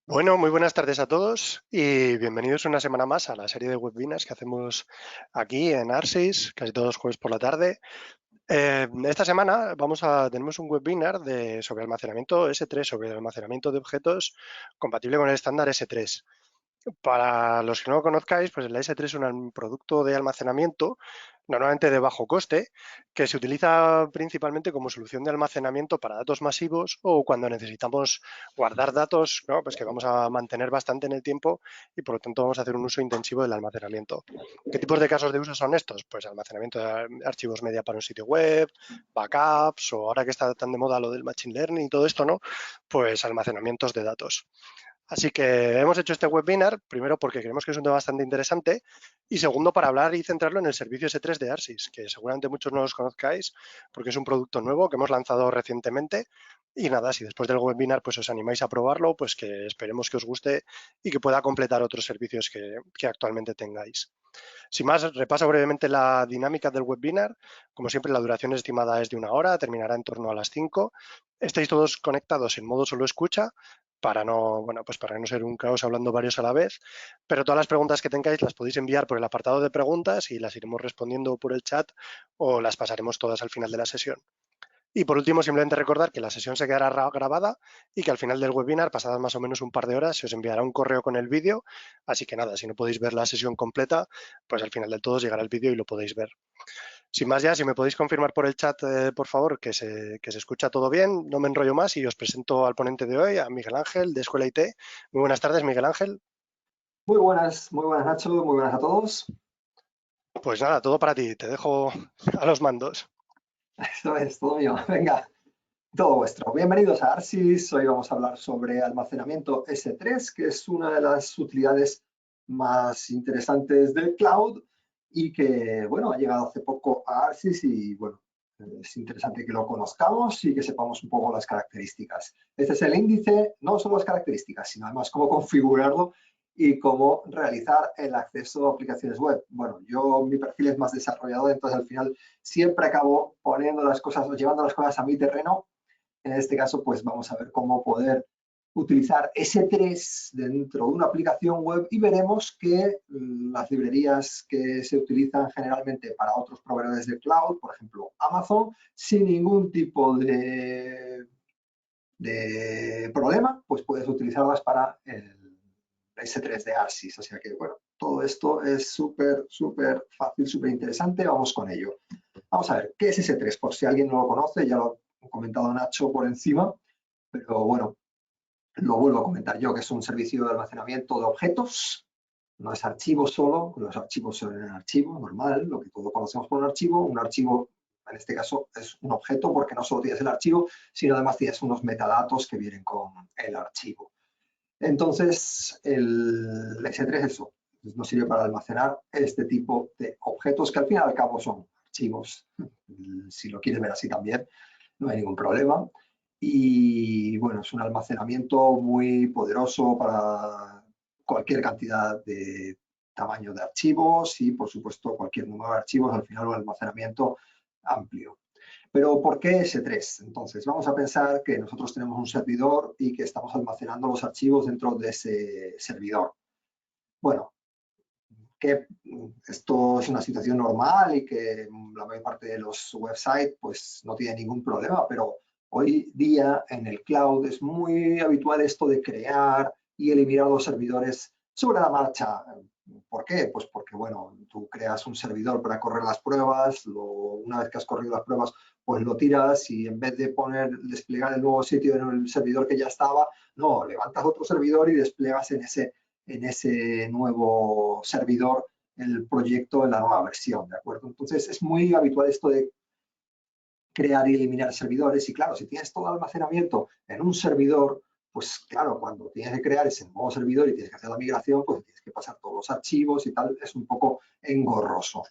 Bueno, muy buenas tardes a todos y bienvenidos una semana más a la serie de webinars que hacemos aquí en Arsis, casi todos los jueves por la tarde. Esta semana tenemos un webinar sobre almacenamiento S3, sobre el almacenamiento de objetos compatible con el estándar S3. Para los que no lo conozcáis, pues el S3 es un producto de almacenamiento normalmente de bajo coste, que se utiliza principalmente como solución de almacenamiento para datos masivos o cuando necesitamos guardar datos, ¿no? Pues que vamos a mantener bastante en el tiempo y por lo tanto vamos a hacer un uso intensivo del almacenamiento. ¿Qué tipos de casos de uso son estos? Pues almacenamiento de archivos media para un sitio web, backups o ahora que está tan de moda lo del machine learning y todo esto, ¿no? Pues almacenamientos de datos. Así que hemos hecho este webinar, primero porque creemos que es un tema bastante interesante y segundo para hablar y centrarlo en el servicio S3 de Arsis, que seguramente muchos no los conozcáis porque es un producto nuevo que hemos lanzado recientemente. Y nada, si después del webinar pues os animáis a probarlo, pues que esperemos que os guste y que pueda completar otros servicios que actualmente tengáis. Sin más, repaso brevemente la dinámica del webinar. Como siempre, la duración estimada es de 1 hora, terminará en torno a las 5. Estáis todos conectados en modo solo escucha para no ser un caos hablando varios a la vez, pero todas las preguntas que tengáis las podéis enviar por el apartado de preguntas y las iremos respondiendo por el chat o las pasaremos todas al final de la sesión. Y por último, simplemente recordar que la sesión se quedará grabada y que al final del webinar, pasadas más o menos un par de horas, se os enviará un correo con el vídeo. Así que nada, si no podéis ver la sesión completa, pues al final del todo os llegará el vídeo y lo podéis ver. Sin más ya, si me podéis confirmar por el chat, por favor, que se escucha todo bien, no me enrollo más y os presento al ponente de hoy, a Miguel Ángel, de Escuela IT. Muy buenas tardes, Miguel Ángel. Muy buenas Nacho, muy buenas a todos. Pues nada, todo para ti, te dejo a los mandos. Esto es todo mío. Venga, todo vuestro. Bienvenidos a Arsis. Hoy vamos a hablar sobre almacenamiento S3, que es una de las utilidades más interesantes del cloud y que, bueno, ha llegado hace poco a Arsis y, bueno, es interesante que lo conozcamos y que sepamos un poco las características. Este es el índice, no solo las características, sino además cómo configurarlo y cómo realizar el acceso a aplicaciones web. Bueno, mi perfil es más desarrollador, entonces al final siempre acabo poniendo las cosas, llevando las cosas a mi terreno. En este caso, pues vamos a ver cómo poder utilizar S3 dentro de una aplicación web y veremos que las librerías que se utilizan generalmente para otros proveedores de cloud, por ejemplo Amazon, sin ningún tipo de problema, pues puedes utilizarlas para el S3 de Arsis. O sea que, bueno, todo esto es súper fácil, súper interesante. Vamos con ello. Vamos a ver, ¿qué es S3? Por si alguien no lo conoce, ya lo ha comentado Nacho por encima, pero bueno, lo vuelvo a comentar yo, que es un servicio de almacenamiento de objetos. No es archivo solo, los archivos son en archivo normal, lo que todos conocemos por un archivo. Un archivo, en este caso, es un objeto porque no solo tienes el archivo, sino además tienes unos metadatos que vienen con el archivo. Entonces, el S3 es eso, nos sirve para almacenar este tipo de objetos que al fin y al cabo son archivos. Si lo quieres ver así también, no hay ningún problema. Y bueno, es un almacenamiento muy poderoso para cualquier cantidad de tamaño de archivos y, por supuesto, cualquier número de archivos, al final un almacenamiento amplio. Pero ¿por qué S3? Entonces, vamos a pensar que nosotros tenemos un servidor y que estamos almacenando los archivos dentro de ese servidor. Bueno, que esto es una situación normal y que la mayor parte de los websites pues no tiene ningún problema, pero hoy día en el cloud es muy habitual esto de crear y eliminar los servidores sobre la marcha. ¿Por qué? Pues porque, bueno, tú creas un servidor para correr las pruebas, una vez que has corrido las pruebas, pues lo tiras y en vez de desplegar el nuevo sitio en el servidor que ya estaba, no, levantas otro servidor y desplegas en ese nuevo servidor el proyecto en la nueva versión, ¿de acuerdo? Entonces es muy habitual esto de crear y eliminar servidores y claro, si tienes todo el almacenamiento en un servidor, pues claro, cuando tienes que crear ese nuevo servidor y tienes que hacer la migración, pues tienes que pasar todos los archivos y tal, es un poco engorroso.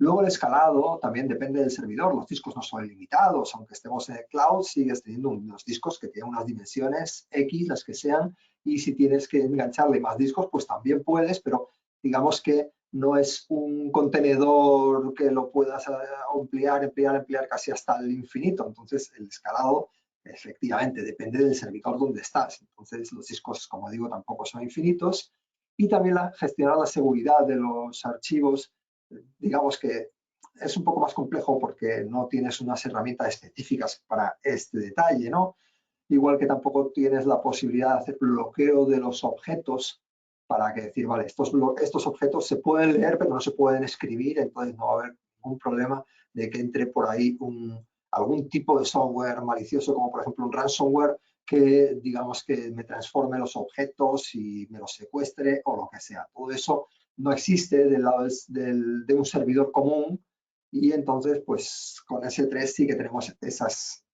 Luego el escalado también depende del servidor, los discos no son ilimitados, aunque estemos en el cloud, sigues teniendo unos discos que tienen unas dimensiones X, las que sean, y si tienes que engancharle más discos, pues también puedes, pero digamos que no es un contenedor que lo puedas ampliar casi hasta el infinito. Entonces, el escalado Efectivamente, depende del servidor donde estás. Entonces, los discos, como digo, tampoco son infinitos. Y también gestionar la seguridad de los archivos, digamos que es un poco más complejo porque no tienes unas herramientas específicas para este detalle, ¿no? Igual que tampoco tienes la posibilidad de hacer bloqueo de los objetos para que decir, vale, estos objetos se pueden leer pero no se pueden escribir, entonces no va a haber ningún problema de que entre por ahí algún tipo de software malicioso, como por ejemplo un ransomware, que digamos que me transforme los objetos y me los secuestre o lo que sea. Todo eso no existe del lado de un servidor común y entonces pues con S3 sí que tenemos esas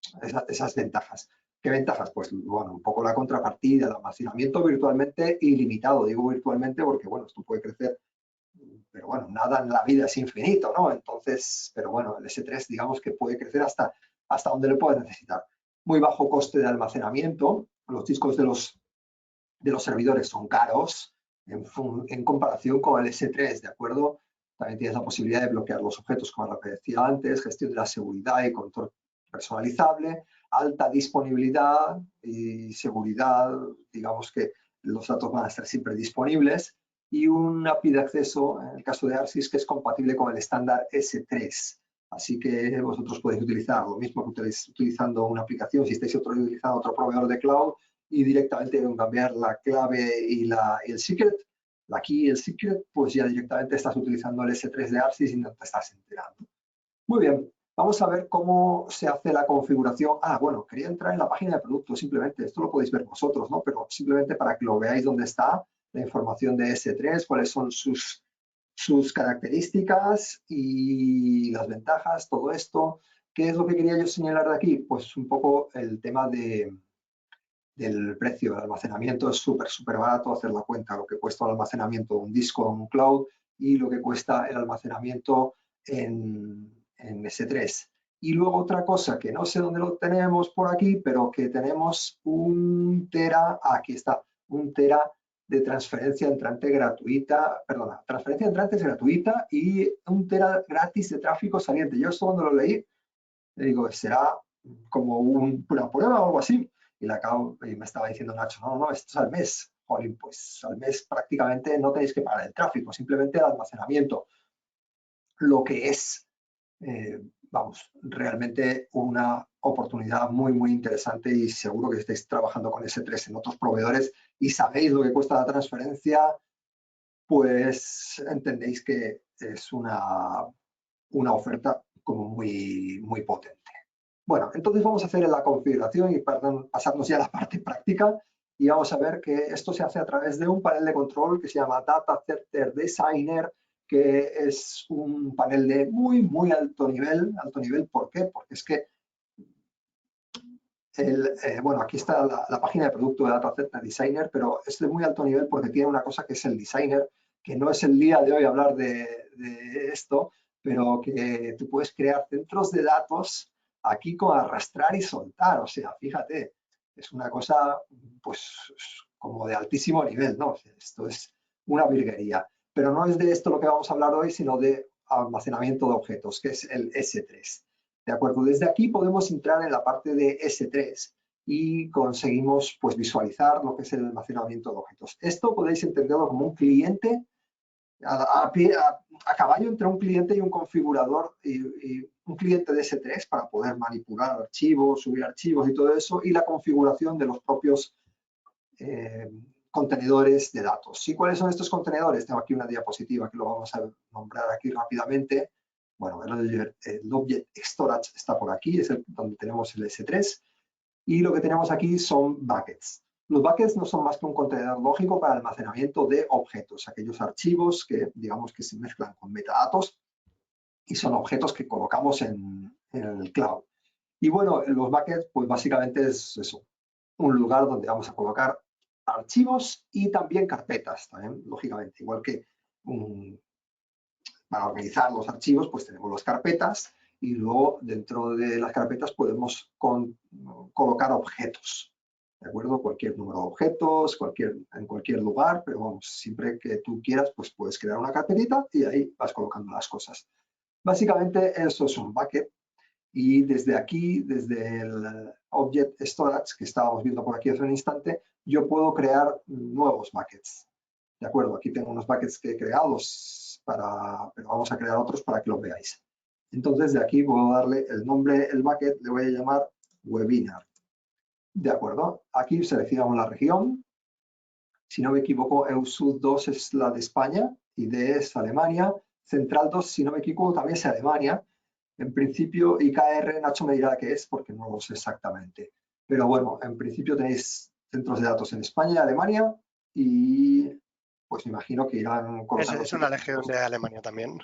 ventajas. ¿Qué ventajas? Pues bueno, un poco la contrapartida, el almacenamiento virtualmente ilimitado. Digo virtualmente porque bueno, esto puede crecer, pero bueno, nada en la vida es infinito, ¿no? Entonces, pero bueno, el S3 digamos que puede crecer hasta donde lo puedes necesitar. Muy bajo coste de almacenamiento. Los discos de los servidores son caros en comparación con el S3, ¿de acuerdo? También tienes la posibilidad de bloquear los objetos, como lo que decía antes, gestión de la seguridad y control personalizable, alta disponibilidad y seguridad, digamos que los datos van a estar siempre disponibles, y un API de acceso, en el caso de ARSYS, que es compatible con el estándar S3. Así que vosotros podéis utilizar lo mismo que estáis utilizando una aplicación, si estáis utilizando otro proveedor de cloud, y directamente cambiar la clave y el secret, la key y el secret, pues ya directamente estás utilizando el S3 de ARSYS y no te estás enterando. Muy bien, vamos a ver cómo se hace la configuración. Bueno, quería entrar en la página de producto simplemente, esto lo podéis ver vosotros, ¿no? Pero simplemente para que lo veáis dónde está la información de S3, cuáles son sus características y las ventajas, todo esto. ¿Qué es lo que quería yo señalar de aquí? Pues un poco el tema del precio del almacenamiento. Es súper barato hacer la cuenta, lo que cuesta el almacenamiento de un disco en un cloud y lo que cuesta el almacenamiento en S3. Y luego otra cosa que no sé dónde lo tenemos por aquí, pero que tenemos un tera, aquí está, un tera de transferencia entrante gratuita, perdona, transferencia entrante es gratuita y un tera gratis de tráfico saliente. Yo esto cuando lo leí, le digo, será como una prueba o algo así. Y me estaba diciendo Nacho, no, esto es al mes. Jolín, pues al mes prácticamente no tenéis que pagar el tráfico, simplemente el almacenamiento. Lo que es, vamos, realmente una oportunidad muy interesante, y seguro que estáis trabajando con S3 en otros proveedores y sabéis lo que cuesta la transferencia, pues entendéis que es una oferta como muy potente. Bueno, entonces vamos a hacer la configuración y pasarnos ya a la parte práctica, y vamos a ver que esto se hace a través de un panel de control que se llama Data Center Designer, que es un panel de muy alto nivel. Alto nivel, ¿por qué? Porque es que bueno, aquí está la página de producto de Data Center Designer, pero es de muy alto nivel porque tiene una cosa que es el Designer, que no es el día de hoy hablar de esto, pero que tú puedes crear centros de datos aquí con arrastrar y soltar. O sea, fíjate, es una cosa pues como de altísimo nivel, ¿no? Esto es una virguería. Pero no es de esto lo que vamos a hablar hoy, sino de almacenamiento de objetos, que es el S3. ¿De acuerdo? Desde aquí podemos entrar en la parte de S3 y conseguimos pues visualizar lo que es el almacenamiento de objetos. Esto podéis entenderlo como un cliente a caballo entre un cliente y un configurador, y un cliente de S3 para poder manipular archivos, subir archivos y todo eso, y la configuración de los propios contenedores de datos. ¿Y cuáles son estos contenedores? Tengo aquí una diapositiva que lo vamos a nombrar aquí rápidamente. Bueno, el Object Storage está por aquí, es donde tenemos el S3, y lo que tenemos aquí son buckets. Los buckets no son más que un contenedor lógico para almacenamiento de objetos, aquellos archivos que digamos que se mezclan con metadatos y son objetos que colocamos en el cloud. Y bueno, los buckets pues básicamente es eso, un lugar donde vamos a colocar archivos y también carpetas, también, lógicamente, igual que para organizar los archivos, pues tenemos las carpetas, y luego dentro de las carpetas podemos colocar objetos, ¿de acuerdo? Cualquier número de objetos, en cualquier lugar, pero vamos, siempre que tú quieras, pues puedes crear una carpetita y ahí vas colocando las cosas. Básicamente eso es un bucket. Y desde aquí, desde el Object Storage, que estábamos viendo por aquí hace un instante, yo puedo crear nuevos buckets. ¿De acuerdo? Aquí tengo unos buckets que he creado, pero vamos a crear otros para que los veáis. Entonces, de aquí puedo darle el nombre, el bucket, le voy a llamar webinar. ¿De acuerdo? Aquí seleccionamos la región. Si no me equivoco, EUSUD 2 es la de España, ID es Alemania, Central 2, si no me equivoco, también es Alemania. En principio, IKR, Nacho me dirá qué es, porque no lo sé exactamente. Pero bueno, en principio tenéis centros de datos en España y Alemania y pues me imagino que irán colocando... Es una legión de Alemania también.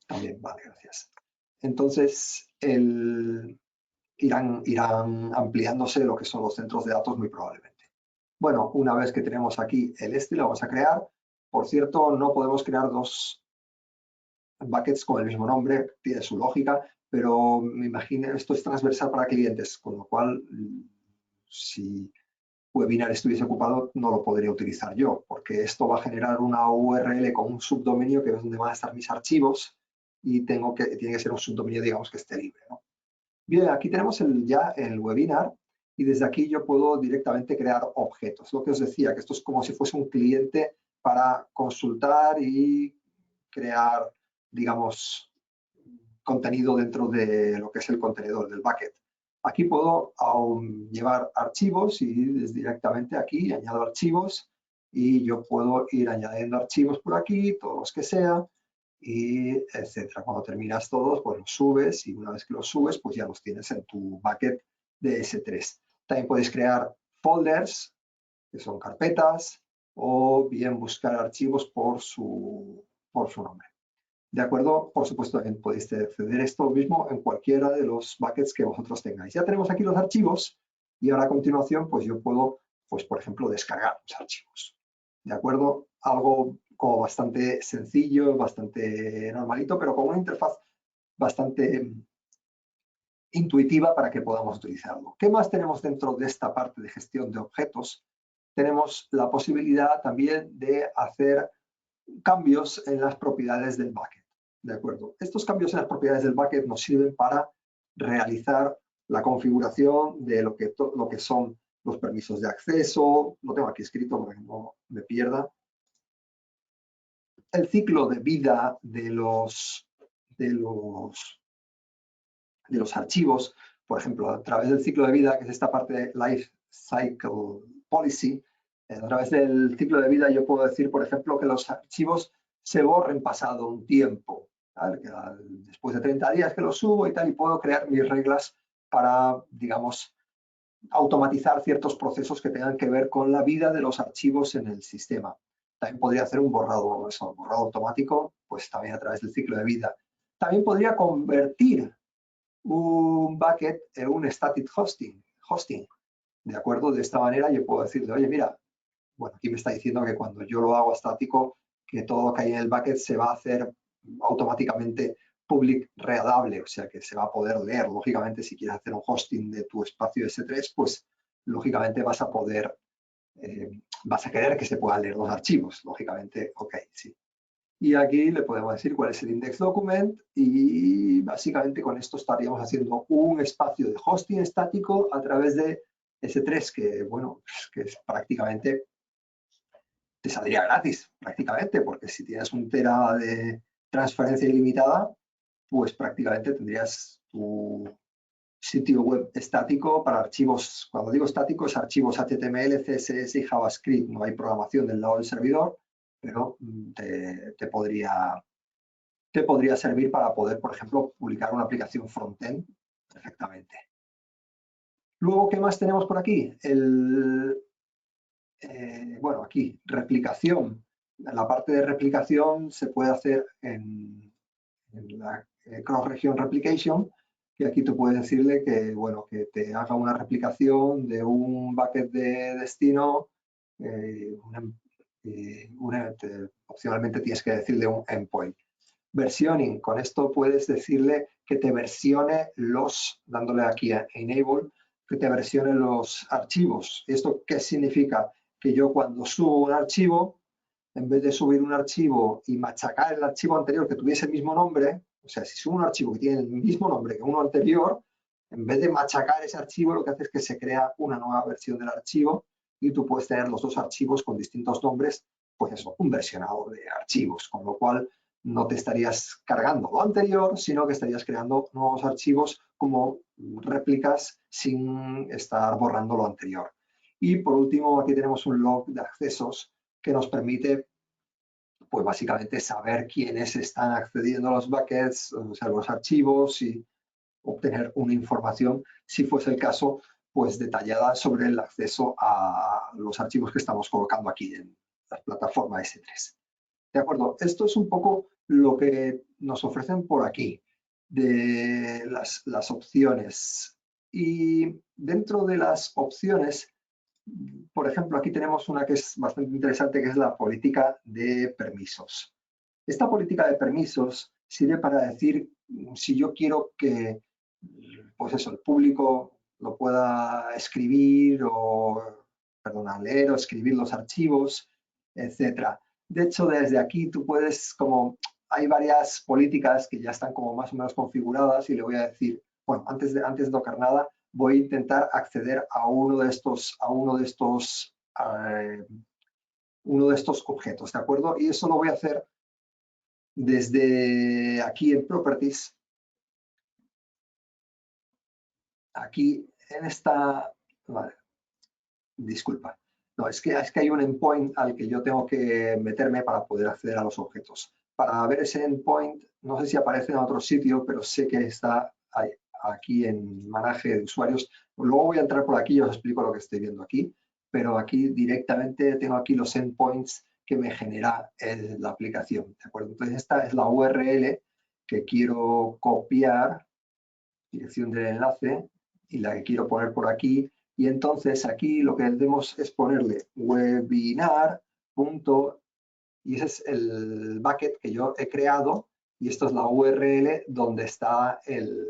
También, vale, gracias. Entonces, irán ampliándose lo que son los centros de datos muy probablemente. Bueno, una vez que tenemos aquí el lo vamos a crear. Por cierto, no podemos crear dos buckets con el mismo nombre, tiene su lógica, pero me imagino esto es transversal para clientes, con lo cual, si Webinar estuviese ocupado, no lo podría utilizar yo, porque esto va a generar una URL con un subdominio que es donde van a estar mis archivos y tiene que ser un subdominio, digamos, que esté libre, ¿no? Bien, aquí tenemos ya el webinar y desde aquí yo puedo directamente crear objetos. Lo que os decía, que esto es como si fuese un cliente para consultar y crear, digamos, contenido dentro de lo que es el contenedor del bucket. Aquí puedo llevar archivos y directamente aquí añado archivos y yo puedo ir añadiendo archivos por aquí, todos los que sea, y etcétera. Cuando terminas todos, pues los subes y una vez que los subes, pues ya los tienes en tu bucket de S3. También puedes crear folders, que son carpetas, o bien buscar archivos por su nombre. ¿De acuerdo? Por supuesto, también podéis acceder a esto mismo en cualquiera de los buckets que vosotros tengáis. Ya tenemos aquí los archivos y ahora a continuación, pues yo puedo, pues por ejemplo, descargar los archivos. ¿De acuerdo? Algo como bastante sencillo, bastante normalito, pero con una interfaz bastante intuitiva para que podamos utilizarlo. ¿Qué más tenemos dentro de esta parte de gestión de objetos? Tenemos la posibilidad también de hacer cambios en las propiedades del bucket. ¿De acuerdo? Estos cambios en las propiedades del bucket nos sirven para realizar la configuración de lo que son los permisos de acceso. Lo tengo aquí escrito para que no me pierda. El ciclo de vida de los archivos, por ejemplo, a través del ciclo de vida, que es esta parte de Life Cycle Policy, a través del ciclo de vida yo puedo decir, por ejemplo, que los archivos se borren pasado un tiempo, ¿vale? Que después de 30 días que los subo y tal, y puedo crear mis reglas para, digamos, automatizar ciertos procesos que tengan que ver con la vida de los archivos en el sistema. También podría hacer un borrado automático, pues también a través del ciclo de vida. También podría convertir un bucket en un static hosting. ¿De acuerdo? De esta manera yo puedo decirle, oye, mira, bueno, aquí me está diciendo que cuando yo lo hago estático, que todo lo que hay en el bucket se va a hacer automáticamente public readable, o sea que se va a poder leer. Lógicamente, si quieres hacer un hosting de tu espacio S3, pues lógicamente vas a poder, vas a querer que se puedan leer los archivos. Lógicamente, ok, sí. Y aquí le podemos decir cuál es el index document y básicamente con esto estaríamos haciendo un espacio de hosting estático a través de S3 que, bueno, que es prácticamente te saldría gratis, prácticamente, porque si tienes un tera de transferencia ilimitada, pues prácticamente tendrías tu sitio web estático para archivos. Cuando digo estático, es archivos HTML, CSS y JavaScript. No hay programación del lado del servidor, pero te podría servir para poder, por ejemplo, publicar una aplicación frontend perfectamente. Luego, ¿qué más tenemos por aquí? Bueno, aquí, replicación. La parte de replicación se puede hacer en la cross-region replication, que aquí tú puedes decirle que, bueno, que te haga una replicación de un bucket de destino, opcionalmente tienes que decirle un endpoint. Versioning, con esto puedes decirle que te versione dándole aquí a Enable, que te versione los archivos. ¿Esto qué significa? Que yo cuando subo un archivo, en vez de subir un archivo y machacar el archivo anterior que tuviese el mismo nombre, o sea, si subo un archivo que tiene el mismo nombre que uno anterior, En vez de machacar ese archivo, lo que hace es que se crea una nueva versión del archivo y tú puedes tener los dos archivos con distintos nombres, pues eso, un versionado de archivos, con lo cual no te estarías cargando lo anterior, sino que estarías creando nuevos archivos como réplicas sin estar borrando lo anterior. Y por último, aquí tenemos un log de accesos que nos permite, pues básicamente saber quiénes están accediendo a los buckets, o sea, los archivos, y obtener una información, si fuese el caso, pues detallada sobre el acceso a los archivos que estamos colocando aquí en la plataforma S3. ¿De acuerdo? Esto es un poco lo que nos ofrecen por aquí de las opciones. Y dentro de las opciones, por ejemplo, aquí tenemos una que es bastante interesante, que es la política de permisos. Esta política de permisos sirve para decir si yo quiero que, pues eso, el público lo pueda escribir o, perdona, leer o escribir los archivos, etcétera. De hecho, desde aquí tú puedes, como hay varias políticas que ya están como más o menos configuradas, y le voy a decir, bueno, antes de tocar nada, voy a intentar acceder a uno de estos objetos, ¿de acuerdo? Y eso lo voy a hacer desde aquí en Properties. Aquí en esta, vale, disculpa. No, es que hay un endpoint al que yo tengo que meterme para poder acceder a los objetos. Para ver ese endpoint, no sé si aparece en otro sitio, pero sé que está ahí, aquí en manejo de usuarios. Luego voy a entrar por aquí y os explico lo que estoy viendo aquí, pero aquí directamente tengo aquí los endpoints que me genera la aplicación, ¿de acuerdo? Entonces esta es la URL que quiero copiar, dirección del enlace, y la que quiero poner por aquí. Y entonces aquí lo que debemos es ponerle webinar. Y ese es el bucket que yo he creado, y esto es la URL donde está el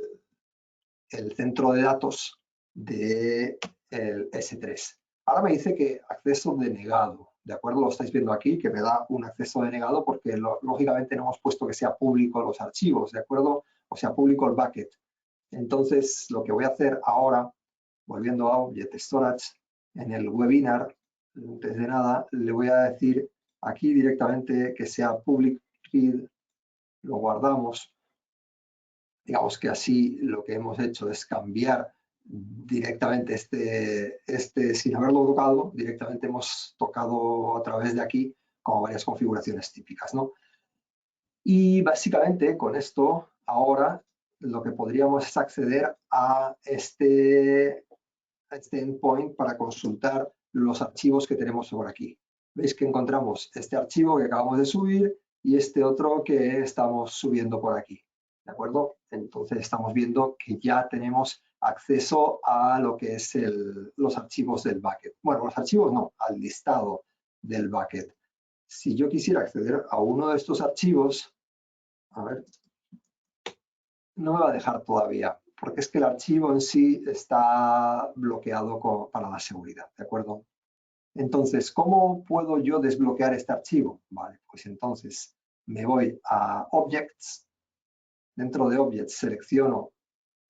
centro de datos del S3. Ahora me dice que acceso denegado, ¿de acuerdo? Lo estáis viendo aquí, que me da un acceso denegado porque lógicamente no hemos puesto que sea público los archivos, ¿de acuerdo? O sea, público el bucket. Entonces, lo que voy a hacer ahora, volviendo a Object Storage, en el webinar, antes de nada, le voy a decir aquí directamente que sea public read, lo guardamos. Digamos que así lo que hemos hecho es cambiar directamente sin haberlo tocado, directamente hemos tocado a través de aquí como varias configuraciones típicas, ¿no? Y básicamente con esto ahora lo que podríamos es acceder a este endpoint para consultar los archivos que tenemos por aquí. Veis que encontramos este archivo que acabamos de subir y este otro que estamos subiendo por aquí. ¿De acuerdo? Entonces estamos viendo que ya tenemos acceso a lo que es los archivos del bucket. Bueno, los archivos no, al listado del bucket. Si yo quisiera acceder a uno de estos archivos, a ver, no me va a dejar todavía, porque es que el archivo en sí está bloqueado para la seguridad, ¿de acuerdo? Entonces, ¿cómo puedo yo desbloquear este archivo? Vale, pues entonces me voy a Objects. Dentro de Objects selecciono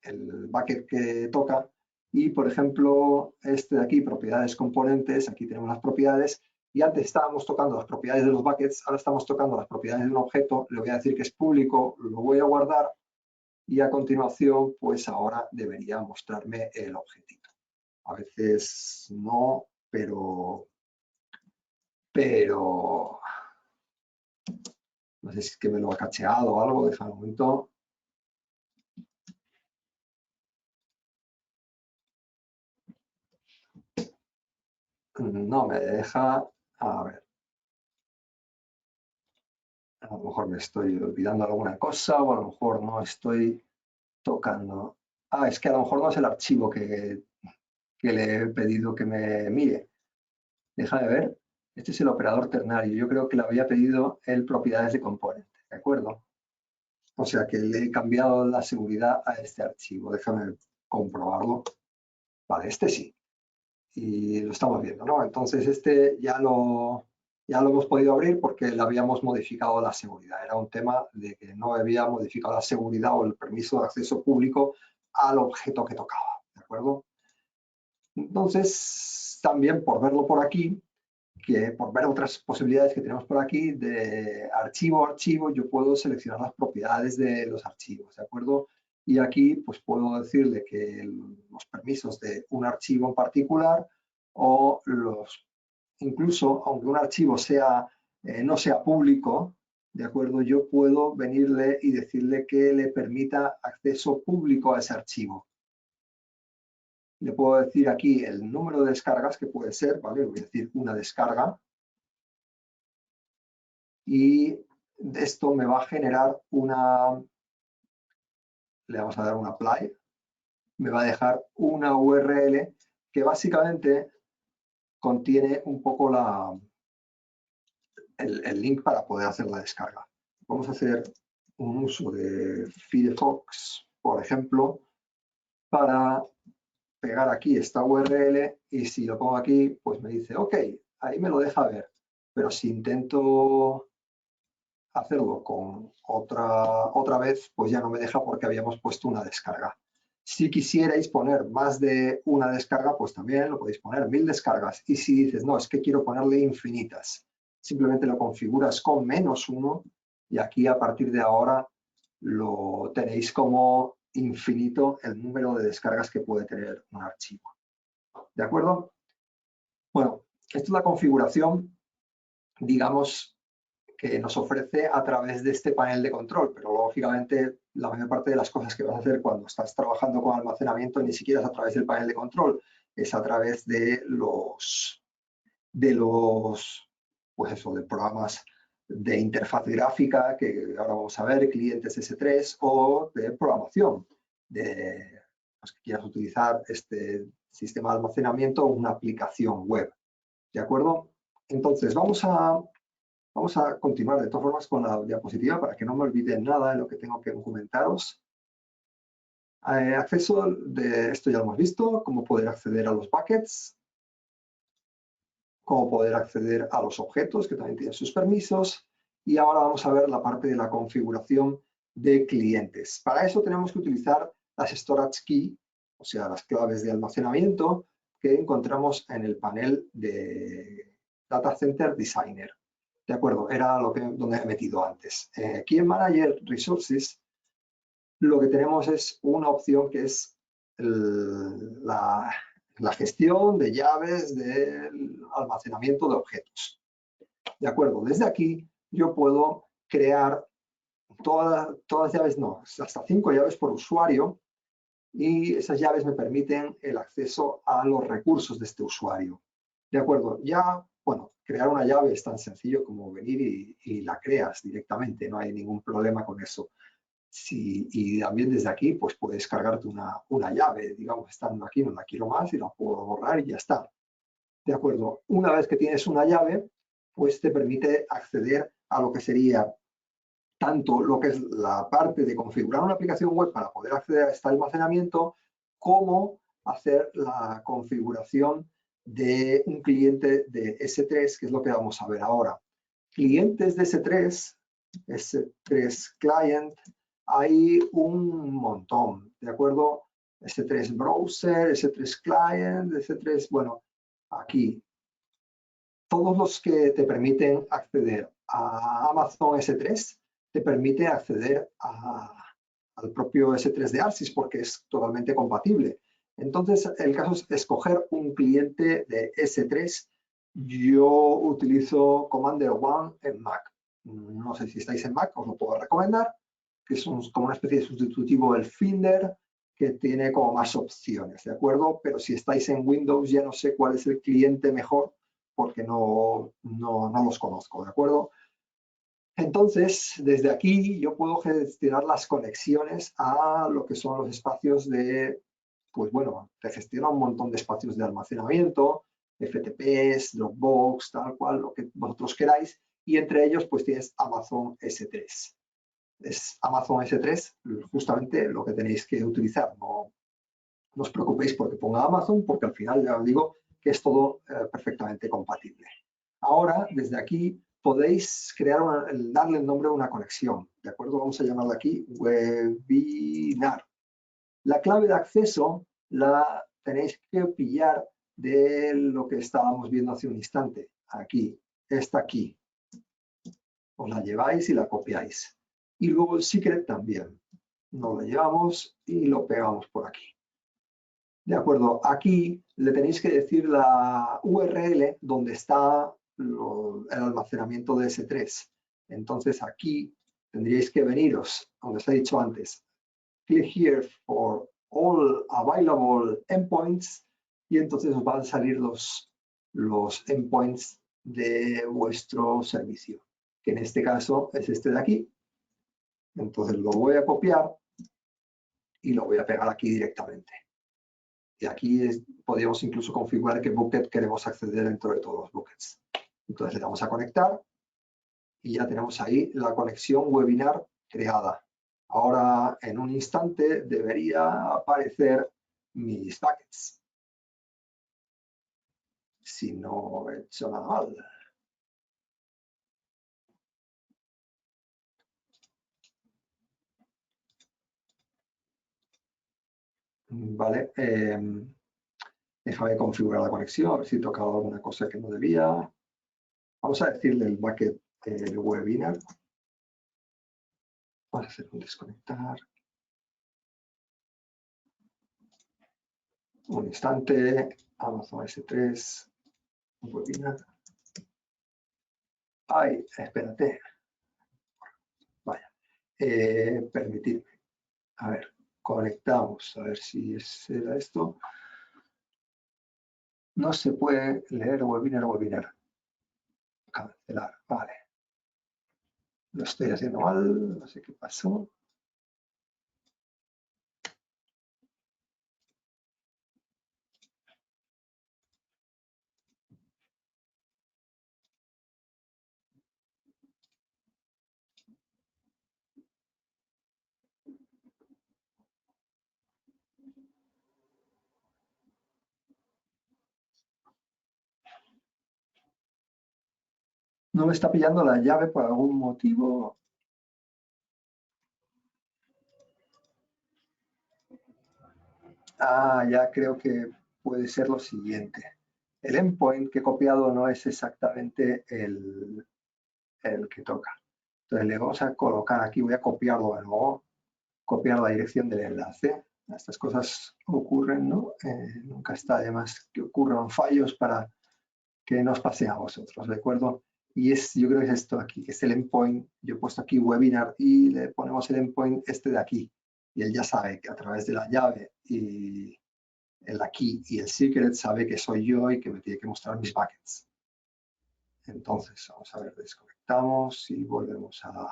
el bucket que toca y, por ejemplo, este de aquí, propiedades componentes, aquí tenemos las propiedades, y antes estábamos tocando las propiedades de los buckets, ahora estamos tocando las propiedades de un objeto, le voy a decir que es público, lo voy a guardar, y a continuación, pues ahora debería mostrarme el objetito. A veces no, pero no sé si es que me lo ha cacheado o algo, deja un momento. No me deja, a ver. A lo mejor me estoy olvidando alguna cosa o a lo mejor no estoy tocando. Ah, es que a lo mejor no es el archivo que le he pedido que me mire. Deja de ver. Este es el operador ternario. Yo creo que le había pedido el propiedades de componente, ¿de acuerdo? O sea que le he cambiado la seguridad a este archivo. Déjame comprobarlo. Vale, este sí. Y lo estamos viendo, ¿no? Entonces este ya lo hemos podido abrir porque le habíamos modificado la seguridad. Era un tema de que no había modificado la seguridad o el permiso de acceso público al objeto que tocaba, ¿de acuerdo? Entonces, también por verlo por aquí, que por ver otras posibilidades que tenemos por aquí, de archivo a archivo, yo puedo seleccionar las propiedades de los archivos, ¿de acuerdo? Y aquí pues puedo decirle que los permisos de un archivo en particular o incluso aunque un archivo sea, no sea público, ¿de acuerdo? Yo puedo venirle y decirle que le permita acceso público a ese archivo. Le puedo decir aquí el número de descargas que puede ser, ¿vale? Voy a decir una descarga. Y esto me va a generar le vamos a dar un apply, me va a dejar una URL que básicamente contiene un poco el link para poder hacer la descarga. Vamos a hacer un uso de Firefox, por ejemplo, para pegar aquí esta URL y si lo pongo aquí, pues me dice, ok, ahí me lo deja ver, pero si intento hacerlo con otra vez, pues ya no me deja porque habíamos puesto una descarga. Si quisierais poner más de una descarga, pues también lo podéis poner 1000 descargas. Y si dices, no, es que quiero ponerle infinitas, simplemente lo configuras con -1 y aquí a partir de ahora lo tenéis como infinito el número de descargas que puede tener un archivo. ¿De acuerdo? Bueno, esto es la configuración, digamos, que nos ofrece a través de este panel de control, pero lógicamente la mayor parte de las cosas que vas a hacer cuando estás trabajando con almacenamiento ni siquiera es a través del panel de control, es a través de pues eso, de programas de interfaz gráfica, que ahora vamos a ver, clientes S3, o de programación, de los que quieras utilizar este sistema de almacenamiento o una aplicación web. ¿De acuerdo? Entonces, vamos a continuar de todas formas con la diapositiva para que no me olvide nada de lo que tengo que comentaros. Acceso de esto ya lo hemos visto, cómo poder acceder a los buckets, cómo poder acceder a los objetos que también tienen sus permisos y ahora vamos a ver la parte de la configuración de clientes. Para eso tenemos que utilizar las storage key, o sea, las claves de almacenamiento que encontramos en el panel de Data Center Designer. De acuerdo, era donde he metido antes. Aquí en Manager Resources lo que tenemos es una opción que es la gestión de llaves del almacenamiento de objetos. De acuerdo, desde aquí yo puedo crear todas las llaves, no, hasta 5 llaves por usuario y esas llaves me permiten el acceso a los recursos de este usuario. De acuerdo, ya, bueno, crear una llave es tan sencillo como venir y la creas directamente, no hay ningún problema con eso. Y también desde aquí, pues puedes cargarte una llave, digamos, estando aquí, no la quiero más y la puedo borrar y ya está. De acuerdo, una vez que tienes una llave, pues te permite acceder a lo que sería tanto lo que es la parte de configurar una aplicación web para poder acceder a este almacenamiento, como hacer la configuración de un cliente de S3, que es lo que vamos a ver ahora. Clientes de S3 Client, hay un montón, ¿de acuerdo? S3 Browser, S3 Client, S3, bueno, aquí. Todos los que te permiten acceder a Amazon S3 te permite acceder al propio S3 de ARSYS porque es totalmente compatible. Entonces, el caso es escoger un cliente de S3. Yo utilizo Commander One en Mac. No sé si estáis en Mac, os lo puedo recomendar, que es como una especie de sustitutivo del Finder que tiene como más opciones, ¿de acuerdo? Pero si estáis en Windows ya no sé cuál es el cliente mejor porque no los conozco, ¿de acuerdo? Entonces, desde aquí yo puedo gestionar las conexiones a lo que son los espacios pues bueno, te gestiona un montón de espacios de almacenamiento, FTPs, Dropbox, tal cual, lo que vosotros queráis, y entre ellos pues tienes Amazon S3. Es Amazon S3 justamente lo que tenéis que utilizar. No os preocupéis porque ponga Amazon, porque al final ya os digo que es todo perfectamente compatible. Ahora, desde aquí, podéis darle el nombre a una conexión, ¿de acuerdo? Vamos a llamarla aquí webinar. La clave de acceso la tenéis que pillar de lo que estábamos viendo hace un instante. Aquí, esta aquí. Os la lleváis y la copiáis. Y luego el secret también. Nos lo llevamos y lo pegamos por aquí. De acuerdo, aquí le tenéis que decir la URL donde está el almacenamiento de S3. Entonces aquí tendríais que veniros, donde os he dicho antes, click here for all available endpoints y entonces os van a salir los endpoints de vuestro servicio, que en este caso es este de aquí. Entonces lo voy a copiar y lo voy a pegar aquí directamente. Y aquí podríamos incluso configurar qué bucket queremos acceder dentro de todos los buckets. Entonces le damos a conectar y ya tenemos ahí la conexión webinar creada. Ahora en un instante debería aparecer mis buckets. Si no he hecho nada mal. Vale. Déjame configurar la conexión, a ver si he tocado alguna cosa que no debía. Vamos a decirle el bucket webinar. Vamos a hacer un desconectar. Un instante. Amazon S3. Webinar. Ay, espérate. Vaya. Permitirme. A ver, conectamos. A ver si era esto. No se puede leer webinar. Cancelar. Vale. Lo estoy haciendo mal. No sé qué pasó. No me está pillando la llave por algún motivo. Ah, ya creo que puede ser lo siguiente. El endpoint que he copiado no es exactamente el que toca. Entonces le vamos a colocar aquí, voy a copiarlo de nuevo, copiar la dirección del enlace. Estas cosas ocurren, ¿no? Nunca está de más que ocurran fallos para que nos pase a vosotros, ¿de acuerdo? Y yo creo que es esto aquí, que es el endpoint. Yo he puesto aquí webinar y le ponemos el endpoint este de aquí. Y él ya sabe que a través de la llave y el key y el secret sabe que soy yo y que me tiene que mostrar mis buckets. Entonces, vamos a ver, desconectamos y volvemos a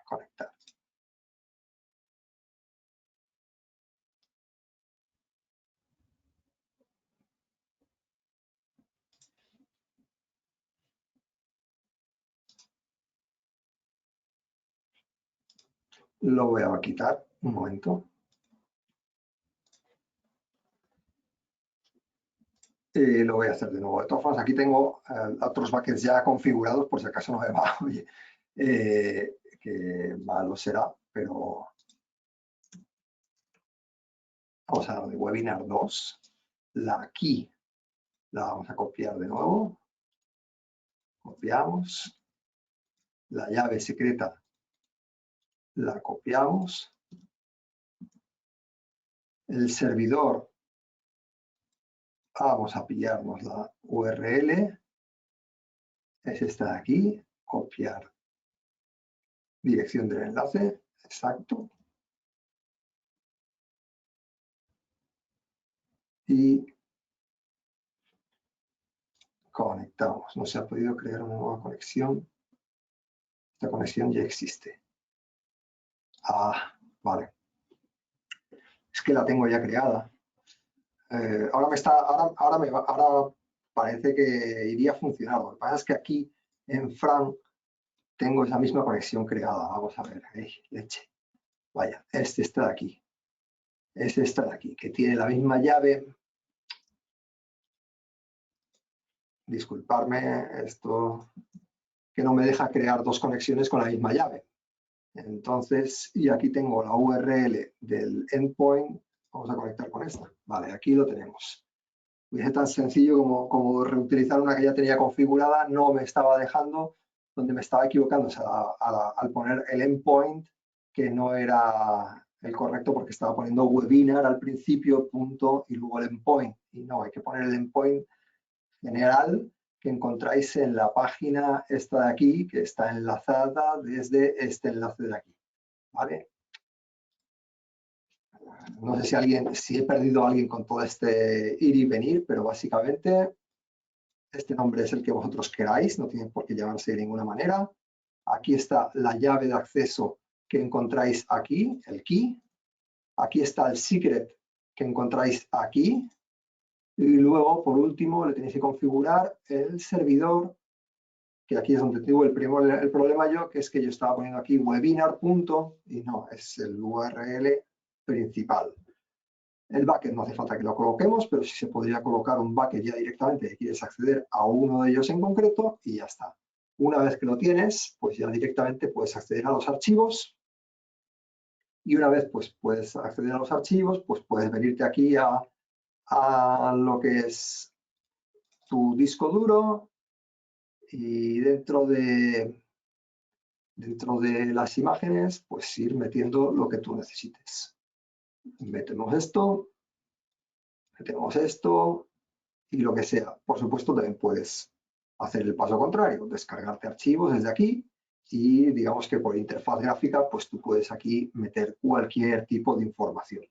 conectar. Lo voy a quitar un momento. Lo voy a hacer de nuevo. De todas formas, aquí tengo otros buckets ya configurados por si acaso no me va. Oye, que malo será, pero vamos a dar de webinar 2. La key la vamos a copiar de nuevo. Copiamos. La llave secreta la copiamos. El servidor, vamos a pillarnos la URL. Es esta de aquí. Copiar dirección del enlace. Exacto. Y conectamos. No se ha podido crear una nueva conexión. Esta conexión ya existe. Ah, vale. Es que la tengo ya creada. Ahora parece que iría a funcionar. Lo que pasa es que aquí en Fran tengo esa misma conexión creada. Vamos a ver. Leche. Vaya, este está de aquí. Este está de aquí, que tiene la misma llave. Disculparme, esto que no me deja crear dos conexiones con la misma llave. Entonces, y aquí tengo la URL del endpoint. Vamos a conectar con esta. Vale, aquí lo tenemos. Es tan sencillo como reutilizar una que ya tenía configurada, no me estaba dejando, donde me estaba equivocando o sea, al poner el endpoint, que no era el correcto porque estaba poniendo webinar al principio, punto, y luego el endpoint. Y no, hay que poner el endpoint general que encontráis en la página esta de aquí, que está enlazada desde este enlace de aquí. ¿Vale? No sé si he perdido a alguien con todo este ir y venir, pero básicamente este nombre es el que vosotros queráis, no tiene por qué llamarse de ninguna manera. Aquí está la llave de acceso que encontráis aquí, el key. Aquí está el secret que encontráis aquí. Y luego, por último, le tenéis que configurar el servidor, que aquí es donde tengo el problema yo, que es que yo estaba poniendo aquí webinar. Y no, es el URL principal. El bucket no hace falta que lo coloquemos, pero sí se podría colocar un bucket ya directamente que quieres acceder a uno de ellos en concreto y ya está. Una vez que lo tienes, pues ya directamente puedes acceder a los archivos y una vez pues puedes acceder a los archivos, pues puedes venirte aquí a lo que es tu disco duro y dentro de las imágenes, pues ir metiendo lo que tú necesites. Metemos esto y lo que sea. Por supuesto, también puedes hacer el paso contrario, descargarte archivos desde aquí y digamos que por interfaz gráfica, pues tú puedes aquí meter cualquier tipo de información.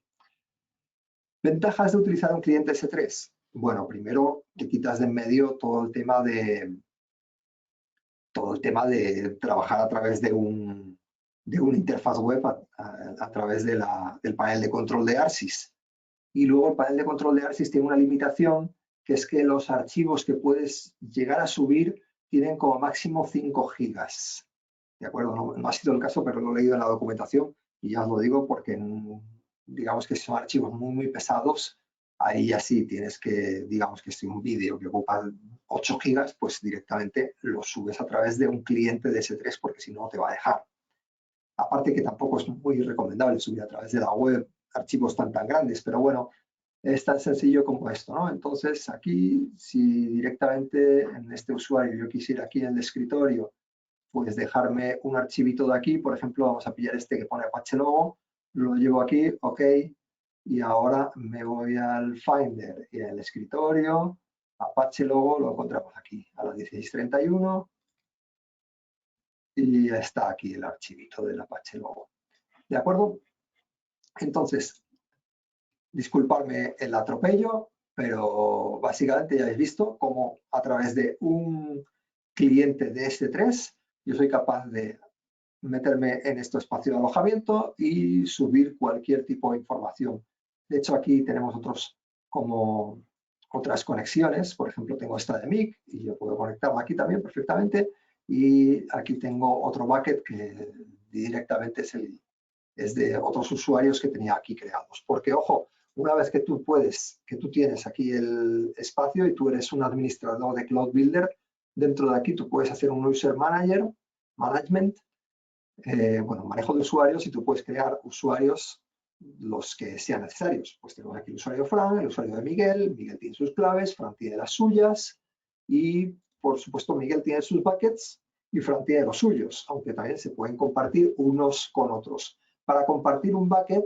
¿Ventajas de utilizar un cliente S3? Bueno, primero te quitas de en medio todo el tema de trabajar a través de una interfaz web a través del panel de control de ARSYS. Y luego el panel de control de ARSYS tiene una limitación, que es que los archivos que puedes llegar a subir tienen como máximo 5 gigas. ¿De acuerdo? No ha sido el caso, pero lo he leído en la documentación y ya os lo digo porque digamos que son archivos muy pesados. Ahí ya sí tienes que, digamos que si un vídeo que ocupa 8 gigas, pues directamente lo subes a través de un cliente de S3 porque si no, no te va a dejar. Aparte que tampoco es muy recomendable subir a través de la web archivos tan grandes, pero bueno, es tan sencillo como esto, ¿no? Entonces aquí, si directamente en este usuario yo quisiera aquí en el escritorio, pues dejarme un archivito de aquí, por ejemplo, vamos a pillar este que pone Apache Logo, lo llevo aquí, ok, y ahora me voy al Finder y en el escritorio, Apache Logo lo encontramos aquí a las 16:31 y ya está aquí el archivito del Apache Logo. ¿De acuerdo? Entonces, disculparme el atropello, pero básicamente ya habéis visto cómo a través de un cliente de S3 yo soy capaz de meterme en este espacio de alojamiento y subir cualquier tipo de información. De hecho, aquí tenemos otras conexiones. Por ejemplo, tengo esta de MIC y yo puedo conectarla aquí también perfectamente. Y aquí tengo otro bucket que directamente es de otros usuarios que tenía aquí creados. Porque, ojo, una vez que tú tienes aquí el espacio y tú eres un administrador de Cloud Builder, dentro de aquí tú puedes hacer un User Management, manejo de usuarios y tú puedes crear usuarios los que sean necesarios. Pues tenemos aquí el usuario Fran, el usuario de Miguel, Miguel tiene sus claves, Fran tiene las suyas y, por supuesto, Miguel tiene sus buckets y Fran tiene los suyos, aunque también se pueden compartir unos con otros. Para compartir un bucket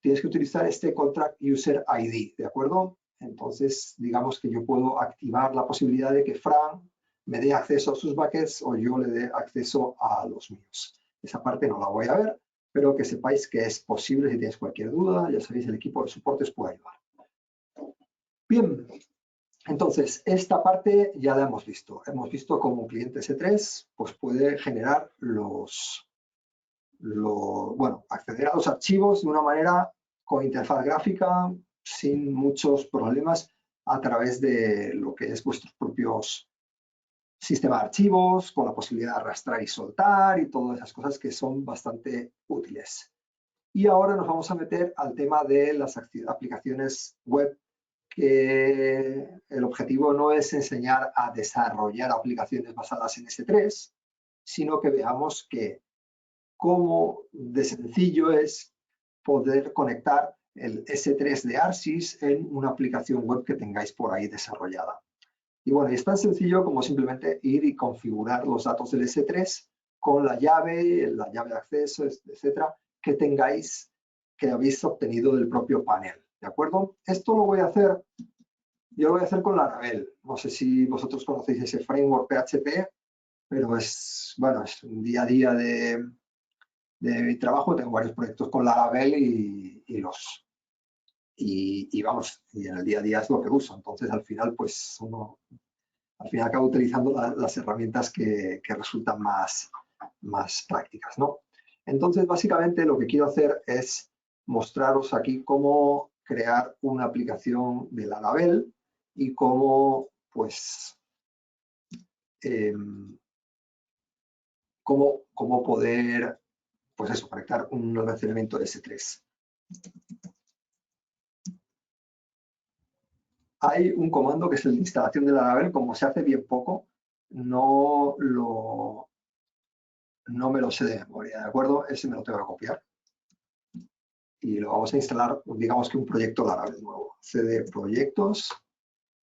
tienes que utilizar este Contract User ID, ¿de acuerdo? Entonces, digamos que yo puedo activar la posibilidad de que Fran me dé acceso a sus buckets o yo le dé acceso a los míos. Esa parte no la voy a ver, pero que sepáis que es posible. Si tienes cualquier duda, ya sabéis, el equipo de soporte os puede ayudar. Bien, entonces, esta parte ya la hemos visto. Hemos visto cómo un cliente S3 pues, puede generar acceder a los archivos de una manera con interfaz gráfica, sin muchos problemas, a través de lo que es vuestros propios sistemas de archivos, con la posibilidad de arrastrar y soltar y todas esas cosas que son bastante útiles. Y ahora nos vamos a meter al tema de las aplicaciones web, que el objetivo no es enseñar a desarrollar aplicaciones basadas en S3, sino que veamos que cómo de sencillo es poder conectar el S3 de ARSYS en una aplicación web que tengáis por ahí desarrollada. Y bueno, es tan sencillo como simplemente ir y configurar los datos del S3 con la llave de acceso, etcétera, que tengáis, que habéis obtenido del propio panel. ¿De acuerdo? Esto lo voy a hacer, yo lo voy a hacer con Laravel. No sé si vosotros conocéis ese framework PHP, pero es, bueno, es un día a día de mi trabajo. Tengo varios proyectos con Laravel y vamos, y en el día a día es lo que uso. Entonces, al final, pues uno al final acaba utilizando las herramientas que resultan más prácticas, ¿no? Entonces, básicamente lo que quiero hacer es mostraros aquí cómo crear una aplicación de Laravel y cómo, pues, cómo poder, pues eso, conectar un almacenamiento S3. Hay un comando que es el de instalación de Laravel. Como se hace bien poco, no me lo sé de memoria, ¿de acuerdo? Ese me lo tengo que copiar. Y lo vamos a instalar, digamos que un proyecto Laravel nuevo. CD proyectos.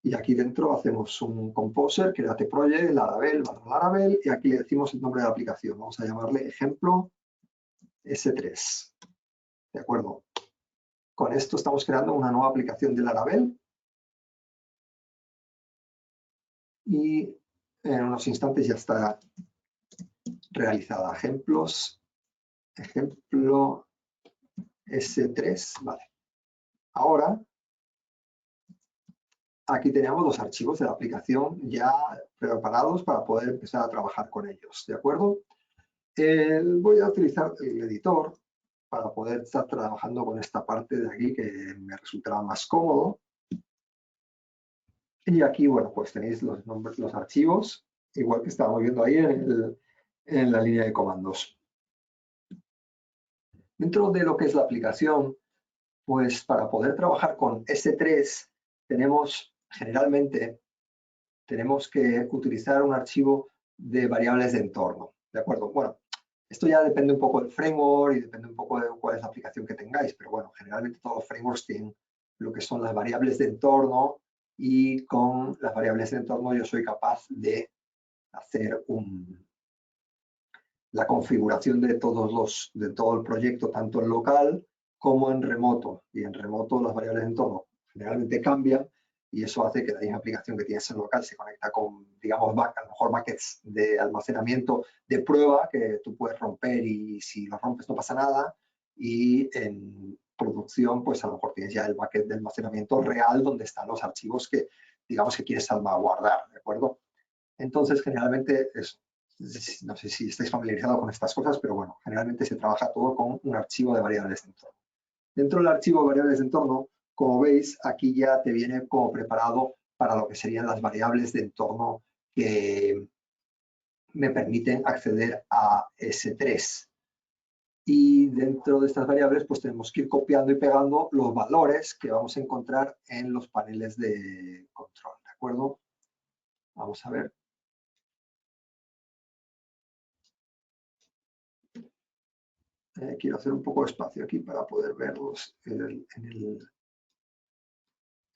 Y aquí dentro hacemos un composer, create project, Laravel, Laravel, y aquí le decimos el nombre de la aplicación. Vamos a llamarle ejemplo S3. ¿De acuerdo? Con esto estamos creando una nueva aplicación de Laravel. Y en unos instantes ya está realizada. Ejemplo S3, vale. Ahora, aquí tenemos los archivos de la aplicación ya preparados para poder empezar a trabajar con ellos, ¿de acuerdo? Voy a utilizar el editor para poder estar trabajando con esta parte de aquí que me resultará más cómodo. Y aquí, bueno, pues tenéis los nombres, los archivos, igual que estábamos viendo ahí en la línea de comandos. Dentro de lo que es la aplicación, pues para poder trabajar con S3 generalmente tenemos que utilizar un archivo de variables de entorno, ¿de acuerdo? Bueno, esto ya depende un poco del framework y depende un poco de cuál es la aplicación que tengáis, pero bueno, generalmente todos los frameworks tienen lo que son las variables de entorno y con las variables de entorno yo soy capaz de hacer la configuración de todo el proyecto, tanto en local como en remoto. Y en remoto las variables de entorno generalmente cambian y eso hace que la misma aplicación que tienes en local se conecta con, digamos, a lo mejor buckets de almacenamiento de prueba que tú puedes romper y si los rompes no pasa nada. Y en producción, pues a lo mejor tienes ya el bucket de almacenamiento real donde están los archivos que, digamos, que quieres salvaguardar, ¿de acuerdo? Entonces, generalmente, no sé si estáis familiarizados con estas cosas, pero bueno, generalmente se trabaja todo con un archivo de variables de entorno. Dentro del archivo de variables de entorno, como veis, aquí ya te viene como preparado para lo que serían las variables de entorno que me permiten acceder a S3. Y dentro de estas variables, pues tenemos que ir copiando y pegando los valores que vamos a encontrar en los paneles de control, ¿de acuerdo? Vamos a ver. Quiero hacer un poco de espacio aquí para poder verlos en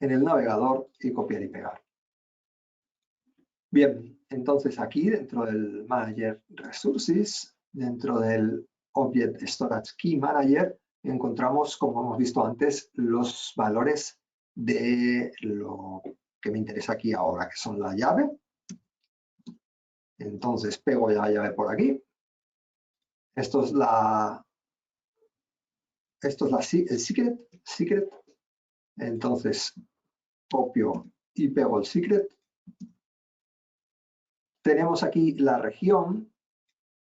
el navegador y copiar y pegar. Bien, entonces aquí dentro del Manager Resources, dentro del Object Storage Key Manager, encontramos, como hemos visto antes, los valores de lo que me interesa aquí ahora, que son la llave. Entonces pego ya la llave por aquí. Esto es el secret. Entonces copio y pego el secret. Tenemos aquí la región.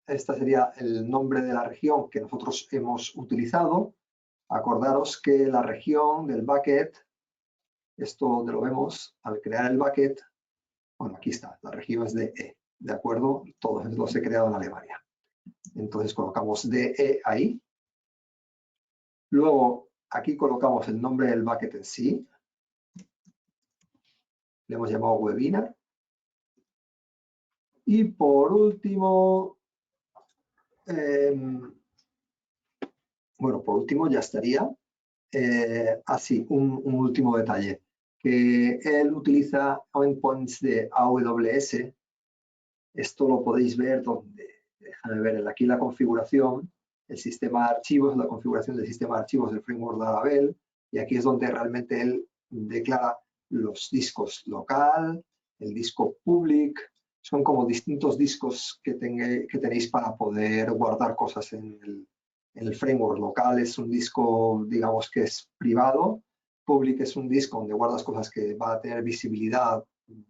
Este sería el nombre de la región que nosotros hemos utilizado. Acordaros que la región del bucket, esto donde lo vemos al crear el bucket, bueno, aquí está, la región es de E, ¿de acuerdo? Todos los he creado en Alemania. Entonces colocamos DE ahí. Luego aquí colocamos el nombre del bucket en sí. Le hemos llamado webinar. Y por último, bueno, por último ya estaría. Así, un último detalle, que él utiliza endpoints de AWS. Esto lo podéis ver donde, déjame ver, aquí la configuración, el sistema de archivos, la configuración del sistema de archivos del framework Laravel, y aquí es donde realmente él declara los discos local, el disco public, son como distintos discos que tenéis para poder guardar cosas en el framework. Local es un disco, digamos, que es privado, public es un disco donde guardas cosas que va a tener visibilidad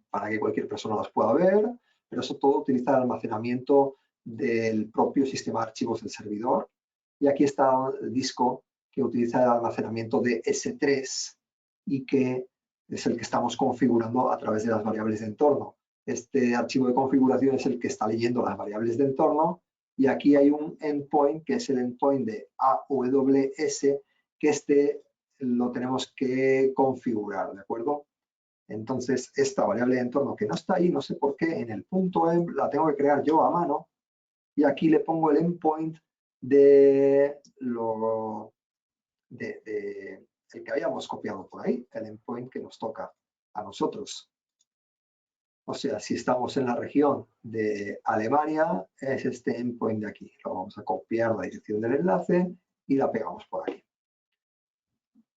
para que cualquier persona las pueda ver, pero eso todo utiliza el almacenamiento del propio sistema de archivos del servidor. Y aquí está el disco que utiliza el almacenamiento de S3 y que es el que estamos configurando a través de las variables de entorno. Este archivo de configuración es el que está leyendo las variables de entorno y aquí hay un endpoint que es el endpoint de AWS que lo tenemos que configurar, ¿de acuerdo? Entonces, esta variable de entorno que no está ahí, no sé por qué, en el punto .env la tengo que crear yo a mano y aquí le pongo el endpoint el que habíamos copiado por ahí, el endpoint que nos toca a nosotros. O sea, si estamos en la región de Alemania, es este endpoint de aquí. Lo vamos a copiar la dirección del enlace y la pegamos por aquí.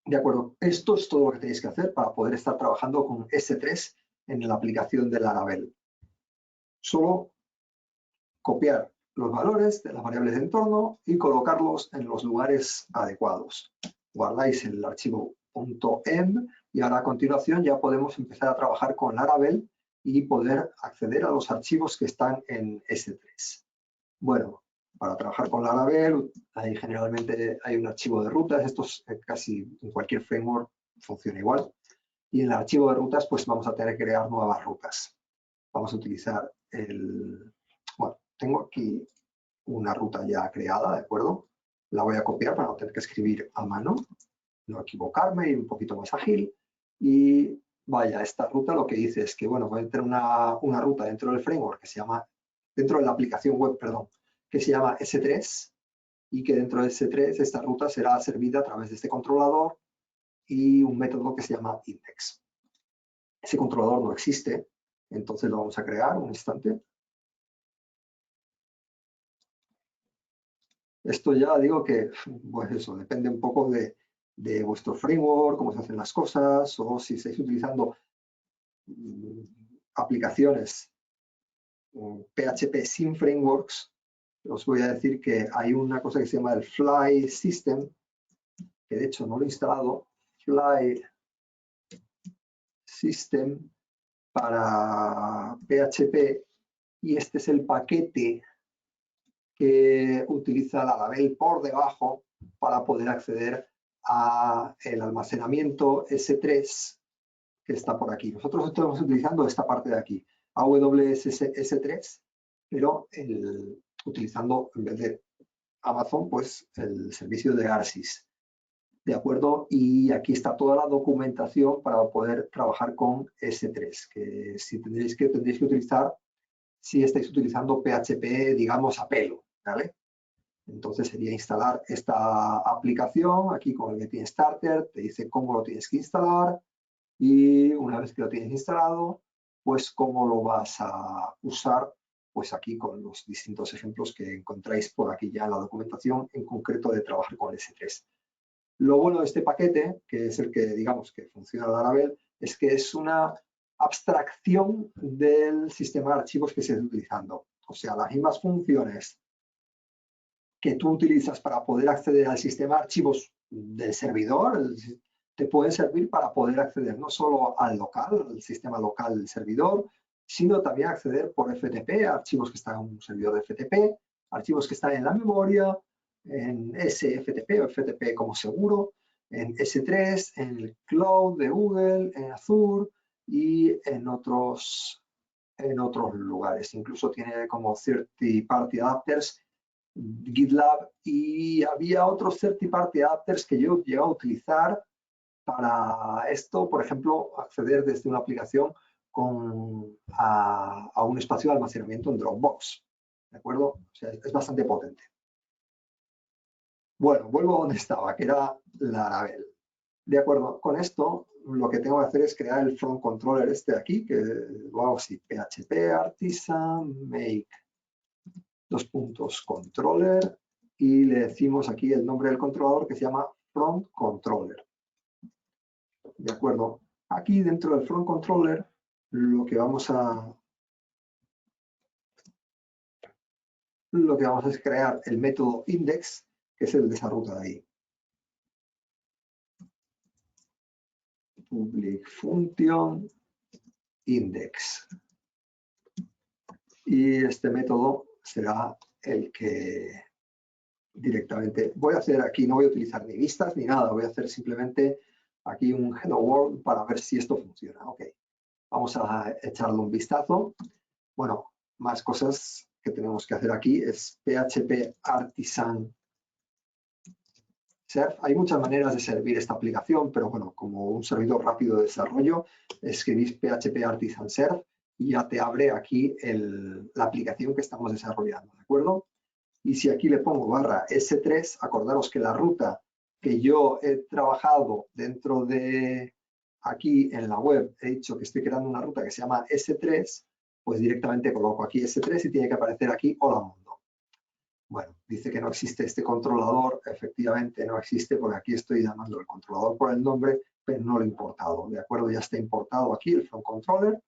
De acuerdo, esto es todo lo que tenéis que hacer para poder estar trabajando con S3 en la aplicación de Laravel. Solo copiar los valores de las variables de entorno y colocarlos en los lugares adecuados. Guardáis el archivo .env y ahora a continuación ya podemos empezar a trabajar con Laravel y poder acceder a los archivos que están en S3. Bueno, para trabajar con Laravel generalmente hay un archivo de rutas, esto casi en cualquier framework funciona igual. Y en el archivo de rutas pues vamos a tener que crear nuevas rutas. Vamos a utilizar bueno, tengo aquí una ruta ya creada, ¿de acuerdo? La voy a copiar para no tener que escribir a mano, no equivocarme y un poquito más ágil. Y vaya, esta ruta lo que dice es que, bueno, voy a tener una ruta dentro del framework que se llama, dentro de la aplicación web, perdón, que se llama S3 y que dentro de S3 esta ruta será servida a través de este controlador y un método que se llama index. Ese controlador no existe, entonces lo vamos a crear un instante. Esto ya digo que, pues eso, depende un poco de vuestro framework, cómo se hacen las cosas, o si estáis utilizando aplicaciones PHP sin frameworks. Os voy a decir que hay una cosa que se llama el Fly System, que de hecho no lo he instalado, Fly System para PHP, y este es el paquete que utiliza Laravel por debajo para poder acceder al almacenamiento S3 que está por aquí. Nosotros estamos utilizando esta parte de aquí, AWS S3, pero utilizando en vez de Amazon, pues el servicio de ARSYS. ¿De acuerdo? Y aquí está toda la documentación para poder trabajar con S3, que si tendréis que utilizar si estáis utilizando PHP, digamos, a pelo, ¿vale? Entonces sería instalar esta aplicación aquí con el Getting Starter, te dice cómo lo tienes que instalar y una vez que lo tienes instalado, pues cómo lo vas a usar, pues aquí con los distintos ejemplos que encontráis por aquí ya en la documentación, en concreto de trabajar con S3. Lo bueno de este paquete, que es el que digamos que funciona Laravel, es que es una abstracción del sistema de archivos que se está utilizando. O sea, las mismas funciones que tú utilizas para poder acceder al sistema de archivos del servidor te pueden servir para poder acceder no solo al local, al sistema local del servidor, sino también acceder por FTP a archivos que están en un servidor de FTP, archivos que están en la memoria, en SFTP o FTP como seguro, en S3, en el cloud de Google, en Azure y en otros lugares. Incluso tiene como third-party adapters, GitLab, y había otros third-party adapters que yo llego a utilizar para esto, por ejemplo, acceder desde una aplicación a un espacio de almacenamiento en Dropbox. ¿de acuerdo? O sea, es bastante potente. Bueno, vuelvo a donde estaba, que era Laravel. De acuerdo, con esto lo que tengo que hacer es crear el front controller este de aquí, que lo hago así, PHP artisan make controller y le decimos aquí el nombre del controlador que se llama front controller. De acuerdo, aquí dentro del front controller lo que vamos a es crear el método index, que es el de esa ruta de ahí. Public function index. Y este método será el que directamente voy a hacer aquí. No voy a utilizar ni vistas ni nada. Voy a hacer simplemente aquí un hello world para ver si esto funciona. Ok, vamos a echarle un vistazo. Bueno, más cosas que tenemos que hacer aquí es PHP artisan serve. Hay muchas maneras de servir esta aplicación, pero bueno, como un servidor rápido de desarrollo, escribís PHP artisan serve y ya te abre aquí la aplicación que estamos desarrollando, ¿de acuerdo? Y si aquí le pongo barra S3, acordaros que la ruta que yo he trabajado dentro de aquí en la web, he dicho que estoy creando una ruta que se llama S3, pues directamente coloco aquí S3 y tiene que aparecer aquí Hola Mundo. Bueno, dice que no existe este controlador, efectivamente no existe porque aquí estoy llamando el controlador por el nombre, pero no lo he importado, ¿de acuerdo? Ya está importado aquí el front controller.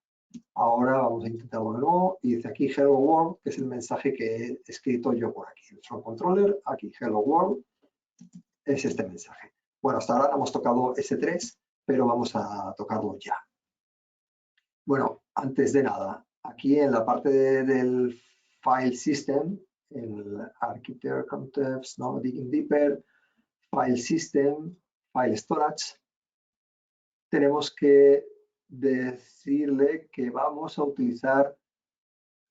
Ahora vamos a intentarlo de nuevo y dice aquí Hello World, que es el mensaje que he escrito yo por aquí. El front controller, aquí Hello World, es este mensaje. Bueno, hasta ahora no hemos tocado S3, pero vamos a tocarlo ya. Bueno, antes de nada, aquí en la parte del File System, en el Architecture Context, ¿no? Digging Deeper, File System, File Storage, tenemos que decirle que vamos a utilizar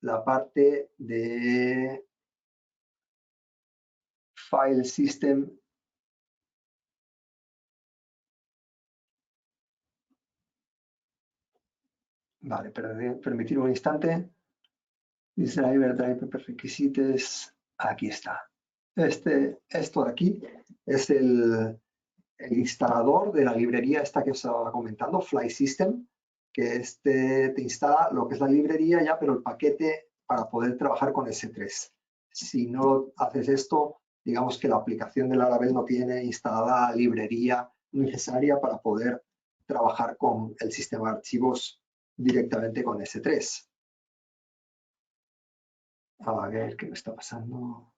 la parte de File System. Vale, permitir un instante. Driver requisites. Aquí está. Esto de aquí es el instalador de la librería esta que os estaba comentando, File System, que te instala lo que es la librería ya, pero el paquete para poder trabajar con S3. Si no haces esto, digamos que la aplicación de Laravel no tiene instalada la librería necesaria para poder trabajar con el sistema de archivos directamente con S3. A ver qué me está pasando.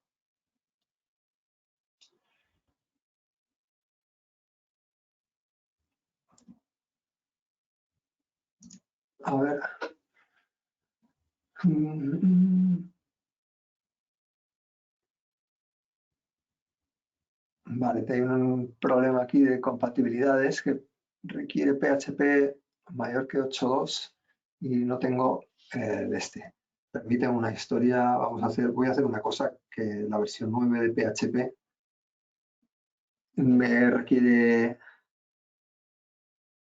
A ver. Vale, hay un problema aquí de compatibilidades que requiere PHP mayor que 8.2 y no tengo el este. Permíteme una historia, voy a hacer una cosa que la versión 9 de PHP me requiere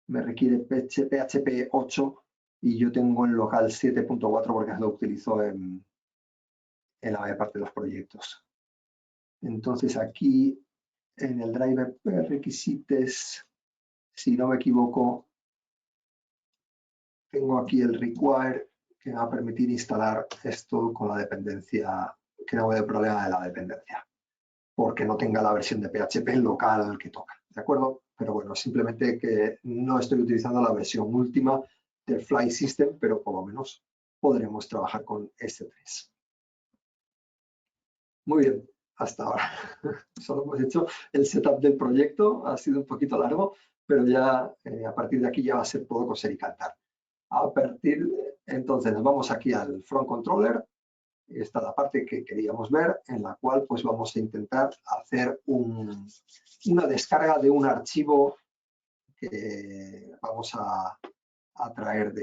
PHP 8 y yo tengo el local 7.4 porque lo utilizo en la mayor parte de los proyectos. Entonces aquí en el driver requisites, si no me equivoco, tengo aquí el require que me va a permitir instalar esto con la dependencia, que no haya problema de la dependencia, porque no tenga la versión de PHP local que toca, ¿de acuerdo? Pero bueno, simplemente que no estoy utilizando la versión última del Fly System, pero por lo menos podremos trabajar con S3. Muy bien, hasta ahora. Solo hemos hecho el setup del proyecto, ha sido un poquito largo, pero ya a partir de aquí ya va a ser todo coser y cantar. Entonces nos vamos aquí al front controller. Esta es la parte que queríamos ver, en la cual pues vamos a intentar hacer una descarga de un archivo que vamos a traer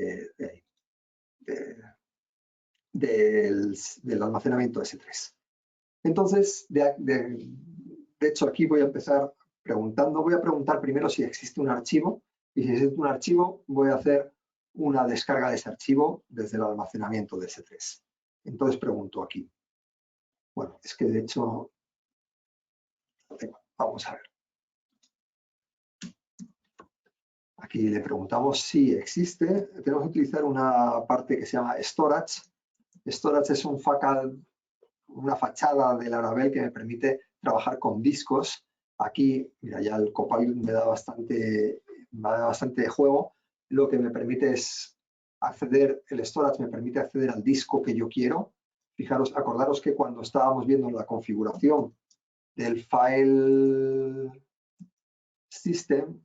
del almacenamiento S3. Entonces, de hecho, aquí voy a empezar preguntando. Voy a preguntar primero si existe un archivo y si existe un archivo voy a hacer una descarga de ese archivo desde el almacenamiento de S3. Entonces pregunto aquí, Bueno, es que de hecho, vamos a ver. Aquí le preguntamos si existe. Tenemos que utilizar una parte que se llama storage. Storage es una fachada de Laravel que me permite trabajar con discos. Aquí, mira, ya el Copilot me da bastante juego. Lo que me permite es acceder, el storage me permite acceder al disco que yo quiero. Fijaros, acordaros que cuando estábamos viendo la configuración del file system,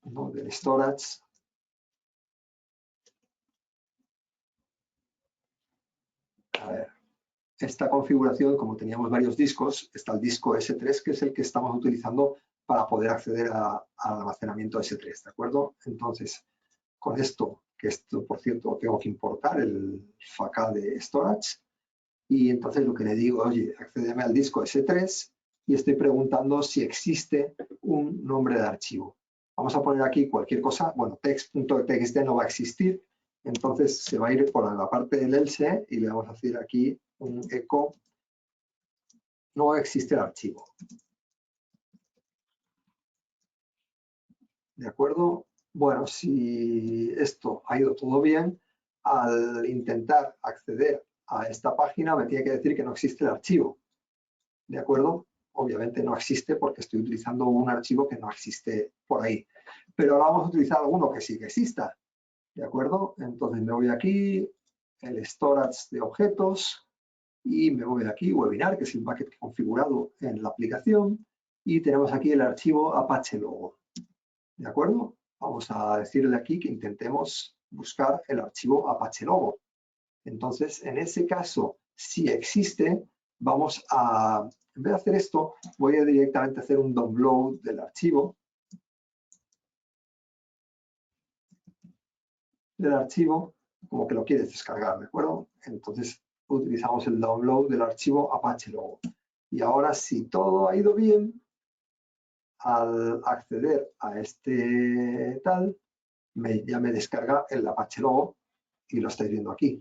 ¿no?, del storage, a ver, esta configuración, como teníamos varios discos, está el disco S3, que es el que estamos utilizando para poder acceder al almacenamiento S3, ¿de acuerdo? Entonces, con esto, que esto, por cierto, tengo que importar el FAQ de storage, y entonces lo que le digo, oye, accédeme al disco S3 y estoy preguntando si existe un nombre de archivo. Vamos a poner aquí cualquier cosa, bueno, text.txt no va a existir, entonces se va a ir por la parte del else y le vamos a decir aquí un echo, no existe el archivo. ¿De acuerdo? Bueno, si esto ha ido todo bien, al intentar acceder a esta página me tiene que decir que no existe el archivo. ¿De acuerdo? Obviamente no existe porque estoy utilizando un archivo que no existe por ahí. Pero ahora vamos a utilizar alguno que sí que exista. ¿De acuerdo? Entonces me voy aquí, el storage de objetos, y me voy aquí, webinar, que es el bucket configurado en la aplicación, y tenemos aquí el archivo Apache Logo. ¿De acuerdo? Vamos a decirle aquí que intentemos buscar el archivo Apache Logo. Entonces, en ese caso, si existe, vamos a, en vez de hacer esto, voy a directamente hacer un download del archivo. Como que lo quieres descargar, ¿de acuerdo? Entonces, utilizamos el download del archivo Apache Logo. Y ahora, si todo ha ido bien, al acceder a este tal, ya me descarga el Apache Logo y lo estáis viendo aquí.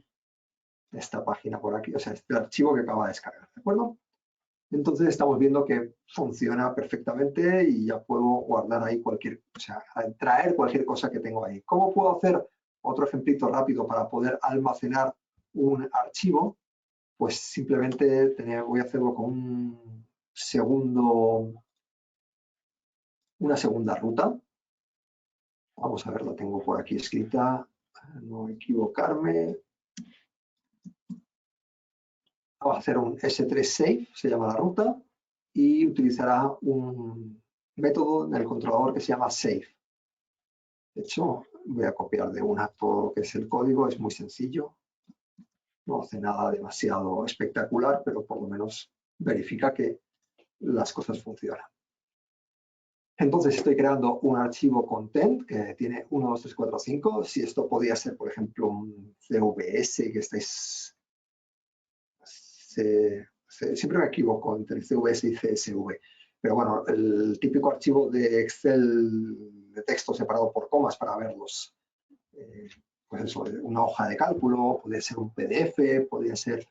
Esta página por aquí, o sea, este archivo que acaba de descargar, ¿de acuerdo? Entonces estamos viendo que funciona perfectamente y ya puedo guardar ahí traer cualquier cosa que tengo ahí. ¿Cómo puedo hacer otro ejemplito rápido para poder almacenar un archivo? Pues simplemente voy a hacerlo con una segunda ruta. Vamos a ver, la tengo por aquí escrita, no equivocarme. Vamos a hacer un S3 save, se llama la ruta, y utilizará un método en el controlador que se llama save. De hecho, voy a copiar de una todo lo que es el código, es muy sencillo. No hace nada demasiado espectacular, pero por lo menos verifica que las cosas funcionan. Entonces estoy creando un archivo content que tiene 1, 2, 3, 4, 5. Si esto podía ser, por ejemplo, un CVS que estáis... siempre me equivoco entre CVS y CSV. Pero bueno, el típico archivo de Excel de texto separado por comas para verlos. Pues eso, una hoja de cálculo, podría ser un PDF, podría ser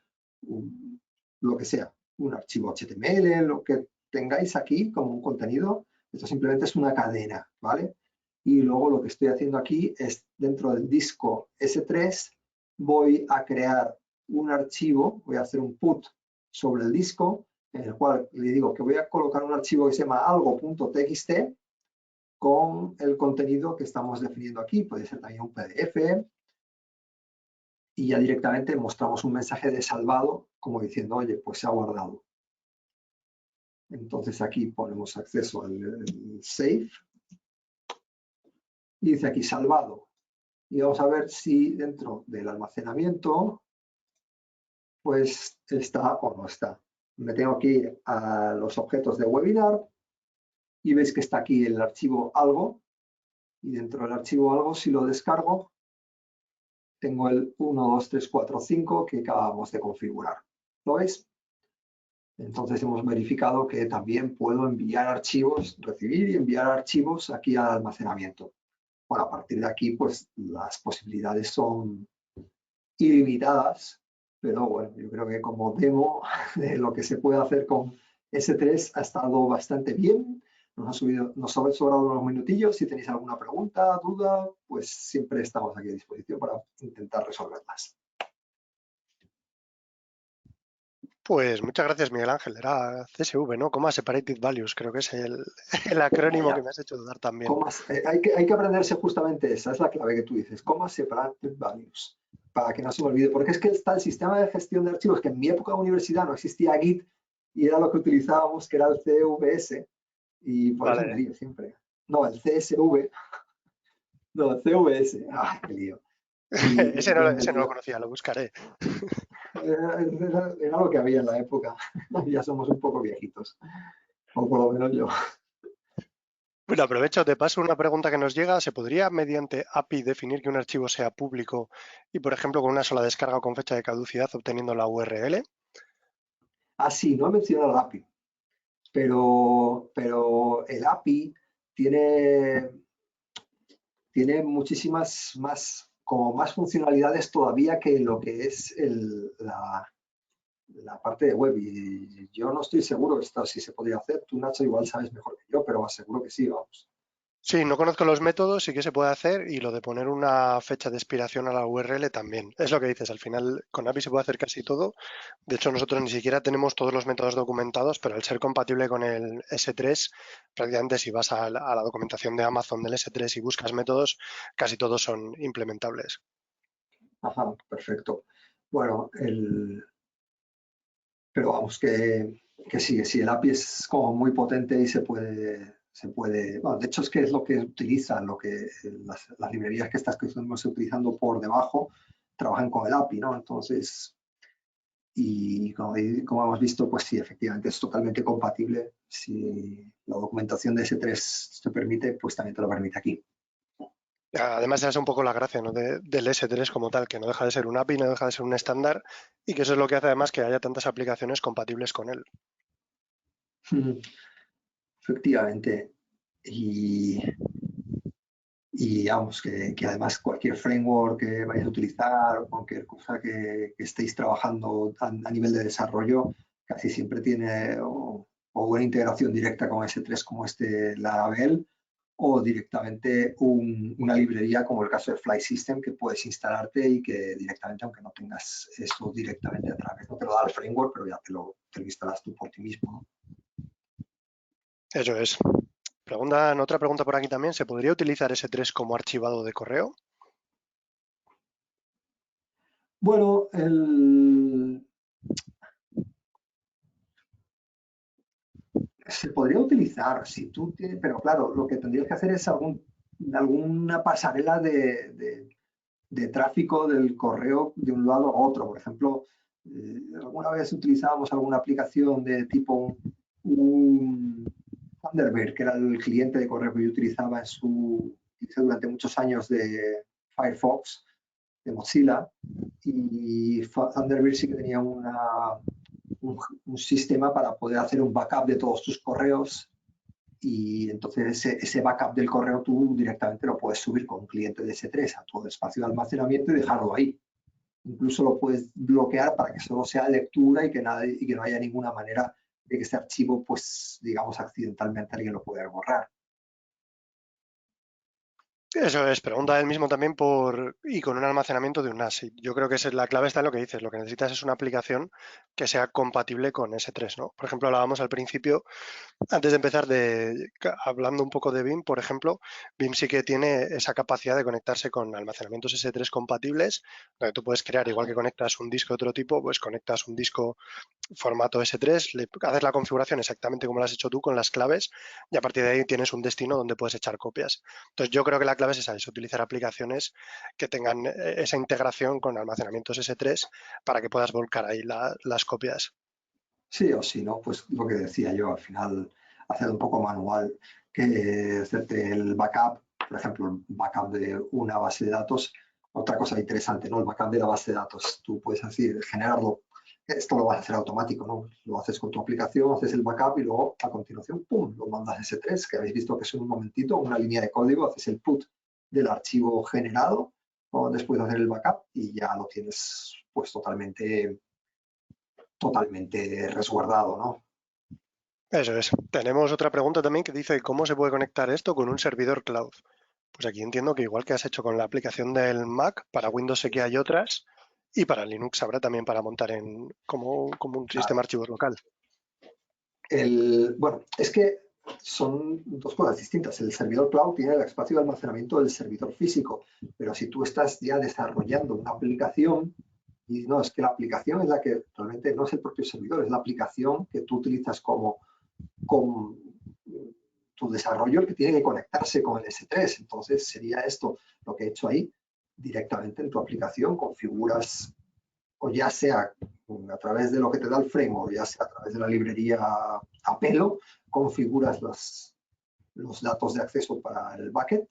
lo que sea, un archivo HTML, lo que tengáis aquí como un contenido. Esto simplemente es una cadena, ¿vale? Y luego lo que estoy haciendo aquí es, dentro del disco S3, voy a crear un archivo, voy a hacer un put sobre el disco, en el cual le digo que voy a colocar un archivo que se llama algo.txt con el contenido que estamos definiendo aquí. Puede ser también un PDF. Y ya directamente mostramos un mensaje de salvado, como diciendo, oye, pues se ha guardado. Entonces aquí ponemos acceso al save. Y dice aquí salvado. Y vamos a ver si dentro del almacenamiento, pues está o no está. Me tengo que ir a los objetos de webinar y veis que está aquí el archivo algo. Y dentro del archivo algo, si lo descargo, tengo el 1, 2, 3, 4, 5 que acabamos de configurar. ¿Lo veis? Entonces hemos verificado que también puedo enviar archivos, recibir y enviar archivos aquí al almacenamiento. Bueno, a partir de aquí, pues las posibilidades son ilimitadas, pero bueno, yo creo que como demo de lo que se puede hacer con S3 ha estado bastante bien. Nos ha sobrado unos minutillos. Si tenéis alguna pregunta, duda, pues siempre estamos aquí a disposición para intentar resolverlas. Pues muchas gracias, Miguel Ángel. Era CSV, ¿no? Comma Separated Values, creo que es el acrónimo que Vaya, me has hecho dudar también. hay que aprenderse justamente esa, es la clave que tú dices, comas separated values, para que no se me olvide, porque es que está el sistema de gestión de archivos, que en mi época de universidad no existía Git y era lo que utilizábamos, que era el CVS, y por eso me Vale, lío siempre. No, el CSV, no, el CVS, ¡ay, qué lío! Y ese no lo conocía, lo buscaré. era lo que había en la época, ya somos un poco viejitos, o por lo menos yo. Bueno, aprovecho, te paso una pregunta que nos llega. ¿Se podría, mediante API, definir que un archivo sea público y, por ejemplo, con una sola descarga o con fecha de caducidad, obteniendo la URL? Ah, sí, no he mencionado el API, pero el API tiene, tiene muchísimas más, como más funcionalidades todavía que lo que es la parte de web. Y yo no estoy seguro de esto si se podría hacer. Tú, Nacho, igual sabes mejor que yo, pero seguro que sí, vamos. Sí, no conozco los métodos, sí que se puede hacer y lo de poner una fecha de expiración a la URL también. Es lo que dices, al final con API se puede hacer casi todo. De hecho, nosotros ni siquiera tenemos todos los métodos documentados, pero al ser compatible con el S3, prácticamente si vas a la documentación de Amazon del S3 y buscas métodos, casi todos son implementables. Ajá, perfecto. Bueno, pero vamos, que sí, el API es como muy potente y bueno, de hecho es que es lo que utilizan, las librerías que estamos utilizando por debajo trabajan con el API, ¿no? Entonces, y como hemos visto, pues sí, efectivamente es totalmente compatible. Si la documentación de S3 te permite, pues también te lo permite aquí. Además, esa es un poco la gracia, ¿no? Del S3 como tal, que no deja de ser un API, no deja de ser un estándar y que eso es lo que hace además que haya tantas aplicaciones compatibles con él. Efectivamente. Y, y vamos, que además cualquier framework que vayáis a utilizar o cualquier cosa que estéis trabajando a nivel de desarrollo, casi siempre tiene o una integración directa con S3 como Laravel, o directamente una librería como el caso de Fly System que puedes instalarte y que directamente, aunque no tengas eso directamente a través, no te lo da el framework, pero ya te lo instalas tú por ti mismo, ¿no? Eso es. Otra pregunta por aquí también, ¿se podría utilizar S3 como archivado de correo? Bueno, se podría utilizar, si tú tienes, pero claro, lo que tendrías que hacer es alguna pasarela de tráfico del correo de un lado a otro. Por ejemplo, alguna vez utilizábamos alguna aplicación de tipo un Thunderbird, que era el cliente de correo que yo utilizaba hice durante muchos años de Firefox, de Mozilla, y Thunderbird sí que tenía un sistema para poder hacer un backup de todos tus correos y entonces ese backup del correo tú directamente lo puedes subir con un cliente de S3 a tu espacio de almacenamiento y dejarlo ahí. Incluso lo puedes bloquear para que solo sea lectura y que no haya ninguna manera de que este archivo, pues, digamos, accidentalmente alguien lo pueda borrar. Eso es, pregunta él mismo también y con un almacenamiento de un NAS. Y yo creo que la clave está en lo que dices. Lo que necesitas es una aplicación que sea compatible con S3, ¿no? Por ejemplo, hablábamos al principio antes de empezar, hablando un poco de BIM, por ejemplo, BIM sí que tiene esa capacidad de conectarse con almacenamientos S3 compatibles, donde tú puedes crear, igual que conectas un disco de otro tipo, pues conectas un disco formato S3, le haces la configuración exactamente como lo has hecho tú con las claves y a partir de ahí tienes un destino donde puedes echar copias. Entonces yo creo que la clave es esa, es utilizar aplicaciones que tengan esa integración con almacenamientos S3 para que puedas volcar ahí las copias. Sí o sí, ¿no? Pues lo que decía yo, al final, hacer un poco manual, que hacerte el backup, por ejemplo, el backup de una base de datos, otra cosa interesante, ¿no? El backup de la base de datos, tú puedes decir, generarlo, esto lo vas a hacer automático, ¿no? Lo haces con tu aplicación, haces el backup y luego a continuación, ¡pum!, lo mandas a S3, que habéis visto que es en un momentito, una línea de código, haces el put del archivo generado después de hacer el backup y ya lo tienes pues totalmente resguardado, ¿no? Eso es. Tenemos otra pregunta también que dice cómo se puede conectar esto con un servidor cloud. Pues aquí entiendo que igual que has hecho con la aplicación del Mac, para Windows sé que hay otras y para Linux habrá también para montar como un sistema Claro. archivos local. Bueno, es que son dos cosas distintas. El servidor cloud tiene el espacio de almacenamiento del servidor físico, pero si tú estás ya desarrollando una aplicación, y no, es que la aplicación es la que realmente no es el propio servidor, es la aplicación que tú utilizas como tu desarrollo el que tiene que conectarse con el S3. Entonces sería esto lo que he hecho ahí, directamente en tu aplicación, configuras, o ya sea a través de lo que te da el framework, ya sea a través de la librería a pelo, configuras los datos de acceso para el bucket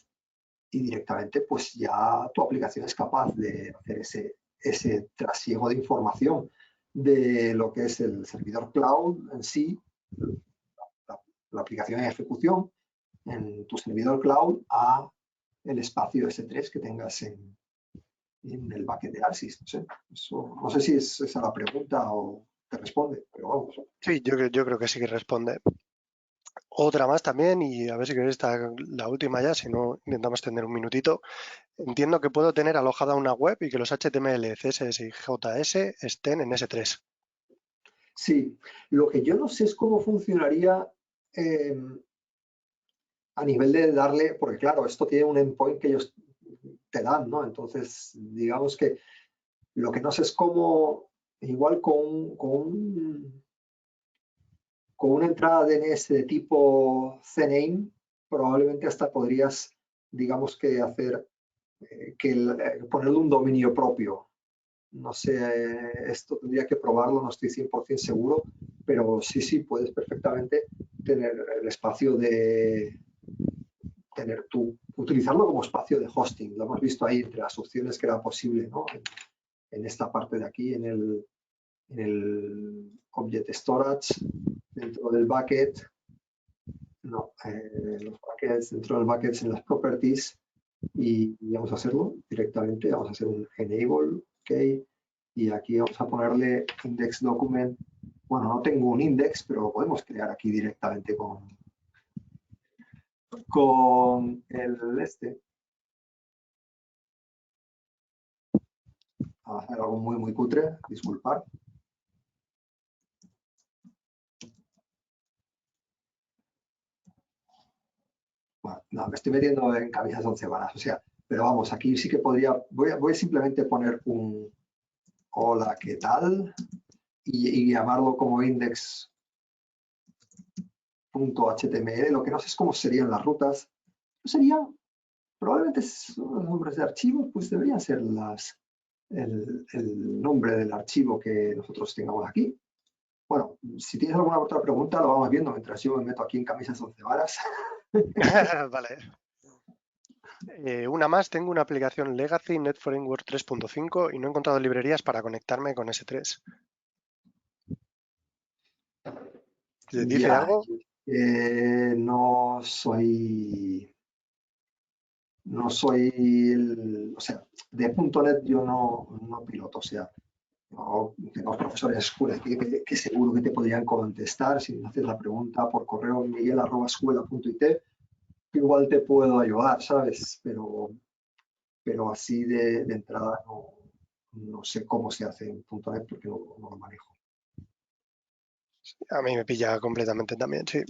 y directamente pues ya tu aplicación es capaz de hacer ese trasiego de información de lo que es el servidor cloud en sí, la aplicación en ejecución en tu servidor cloud a el espacio S3 que tengas en el bucket de ARSYS. No sé si es esa la pregunta o te responde, pero vamos. Sí, yo creo que sí que responde. Otra más también, y a ver si queréis esta la última ya, si no intentamos tener un minutito. Entiendo que puedo tener alojada una web y que los HTML, CSS y JS estén en S3. Sí, lo que yo no sé es cómo funcionaría eh, a nivel de darle, porque claro, esto tiene un endpoint que ellos te dan, ¿no? Entonces, digamos que lo que no sé es cómo, igual con una entrada DNS de tipo CNAME, probablemente hasta podrías, digamos que hacer, ponerle un dominio propio. No sé, esto tendría que probarlo, no estoy 100% seguro, pero sí, puedes perfectamente tener el espacio de utilizarlo como espacio de hosting. Lo hemos visto ahí entre las opciones que era posible, ¿no? En esta parte de aquí, en el Object Storage, dentro del bucket, no, los buckets, dentro del bucket en las properties, y vamos a hacerlo directamente, vamos a hacer un enable, ok, y aquí vamos a ponerle index document. Bueno, no tengo un index, pero lo podemos crear aquí directamente con el este. Vamos a hacer algo muy cutre, disculpar. Bueno, no, me estoy metiendo en camisas 11 varas, o sea, pero vamos, aquí sí que podría, voy a simplemente poner un hola, ¿qué tal? Y llamarlo como index.html. Lo que no sé es cómo serían las rutas. Serían, probablemente son los nombres de archivos, pues deberían ser el nombre del archivo que nosotros tengamos aquí. Bueno, si tienes alguna otra pregunta, lo vamos viendo mientras yo me meto aquí en camisas 11 varas. Vale. Una más, tengo una aplicación Legacy NetFramework 3.5 y no he encontrado librerías para conectarme con S3. ¿Te dice Ya, algo? o sea, de .NET yo no piloto, o sea, no, tengo profesores de escuela que seguro que te podrían contestar si me haces la pregunta por correo miguel@escuela.it, que igual te puedo ayudar, ¿sabes? Pero así de entrada no sé cómo se hace en .NET porque no lo manejo. A mí me pilla completamente también, sí.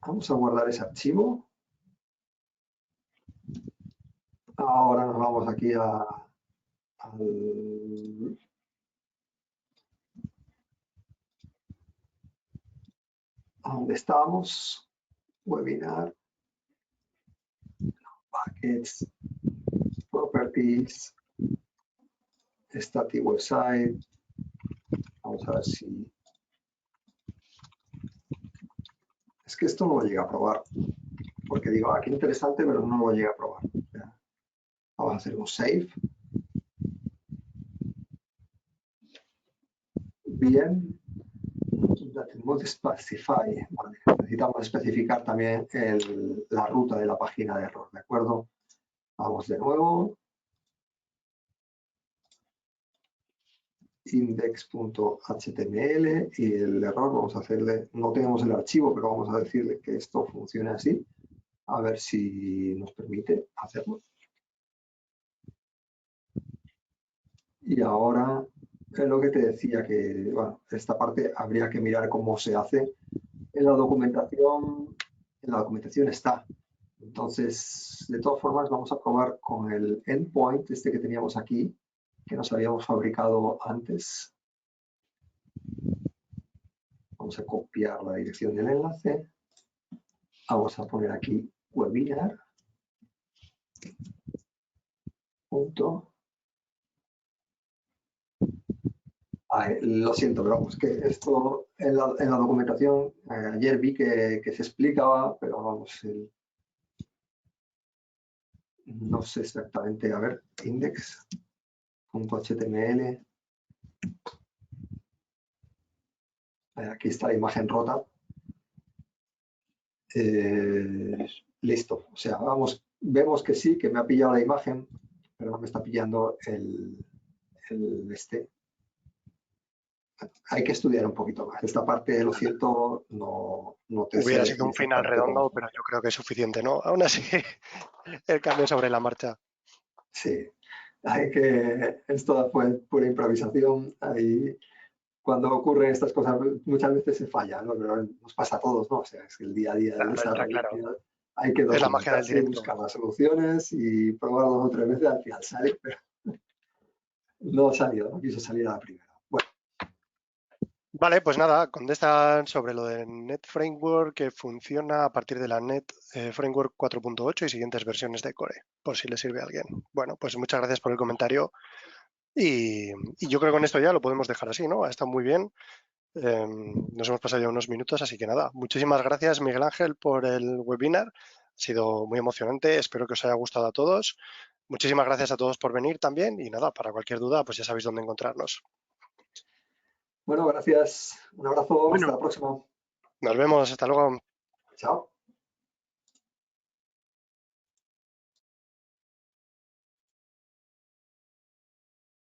Vamos a guardar ese archivo. Ahora nos vamos aquí a donde estábamos, webinar, packets, properties, static website. Vamos a ver si... Es que esto no lo llega a probar, porque digo, qué interesante, pero no lo llega a probar. Vamos a hacer un save. Bien, Specify. Vale. Necesitamos especificar también la ruta de la página de error, ¿de acuerdo? Vamos de nuevo. Index.html y el error vamos a hacerle, no tenemos el archivo, pero vamos a decirle que esto funcione así. A ver si nos permite hacerlo. Y ahora es lo que te decía, que bueno, esta parte habría que mirar cómo se hace. En la documentación está. Entonces, de todas formas, vamos a probar con el endpoint, este que teníamos aquí, que nos habíamos fabricado antes. Vamos a copiar la dirección del enlace. Vamos a poner aquí webinar. Punto. Lo siento, pero vamos, que esto en la documentación, ayer vi que se explicaba, pero vamos, no sé exactamente, a ver, index.html. Aquí está la imagen rota. Listo, o sea, vamos, vemos que sí, que me ha pillado la imagen, pero no me está pillando el este. Hay que estudiar un poquito más. Esta parte, lo siento, no te sé Hubiera sido decir un final exactamente cómo redondo, pero funciona. yo creo que es suficiente, ¿no? Aún así, el cambio sobre la marcha. Sí, esto fue pura improvisación. Cuando ocurren estas cosas, muchas veces se falla, ¿no? Pero nos pasa a todos, ¿no? O sea, es que el día a día del Claro, está desarrollo, al claro. final, hay que Es la magia del documentarse, directo. buscar las soluciones y probar 2 o 3 veces, al final sale, pero no salió, no quiso salir a la primera. Bueno, Vale, pues nada, contestan sobre lo de Net Framework que funciona a partir de la Net Framework 4.8 y siguientes versiones de Core, por si le sirve a alguien. Bueno, pues muchas gracias por el comentario y yo creo que con esto ya lo podemos dejar así, ¿no? Ha estado muy bien. Nos hemos pasado ya unos minutos, así que nada, muchísimas gracias Miguel Ángel por el webinar. Ha sido muy emocionante, espero que os haya gustado a todos. Muchísimas gracias a todos por venir también y nada, para cualquier duda, pues ya sabéis dónde encontrarnos. bueno, gracias. Un abrazo, hasta Bueno, la próxima. nos vemos, hasta luego. Chao.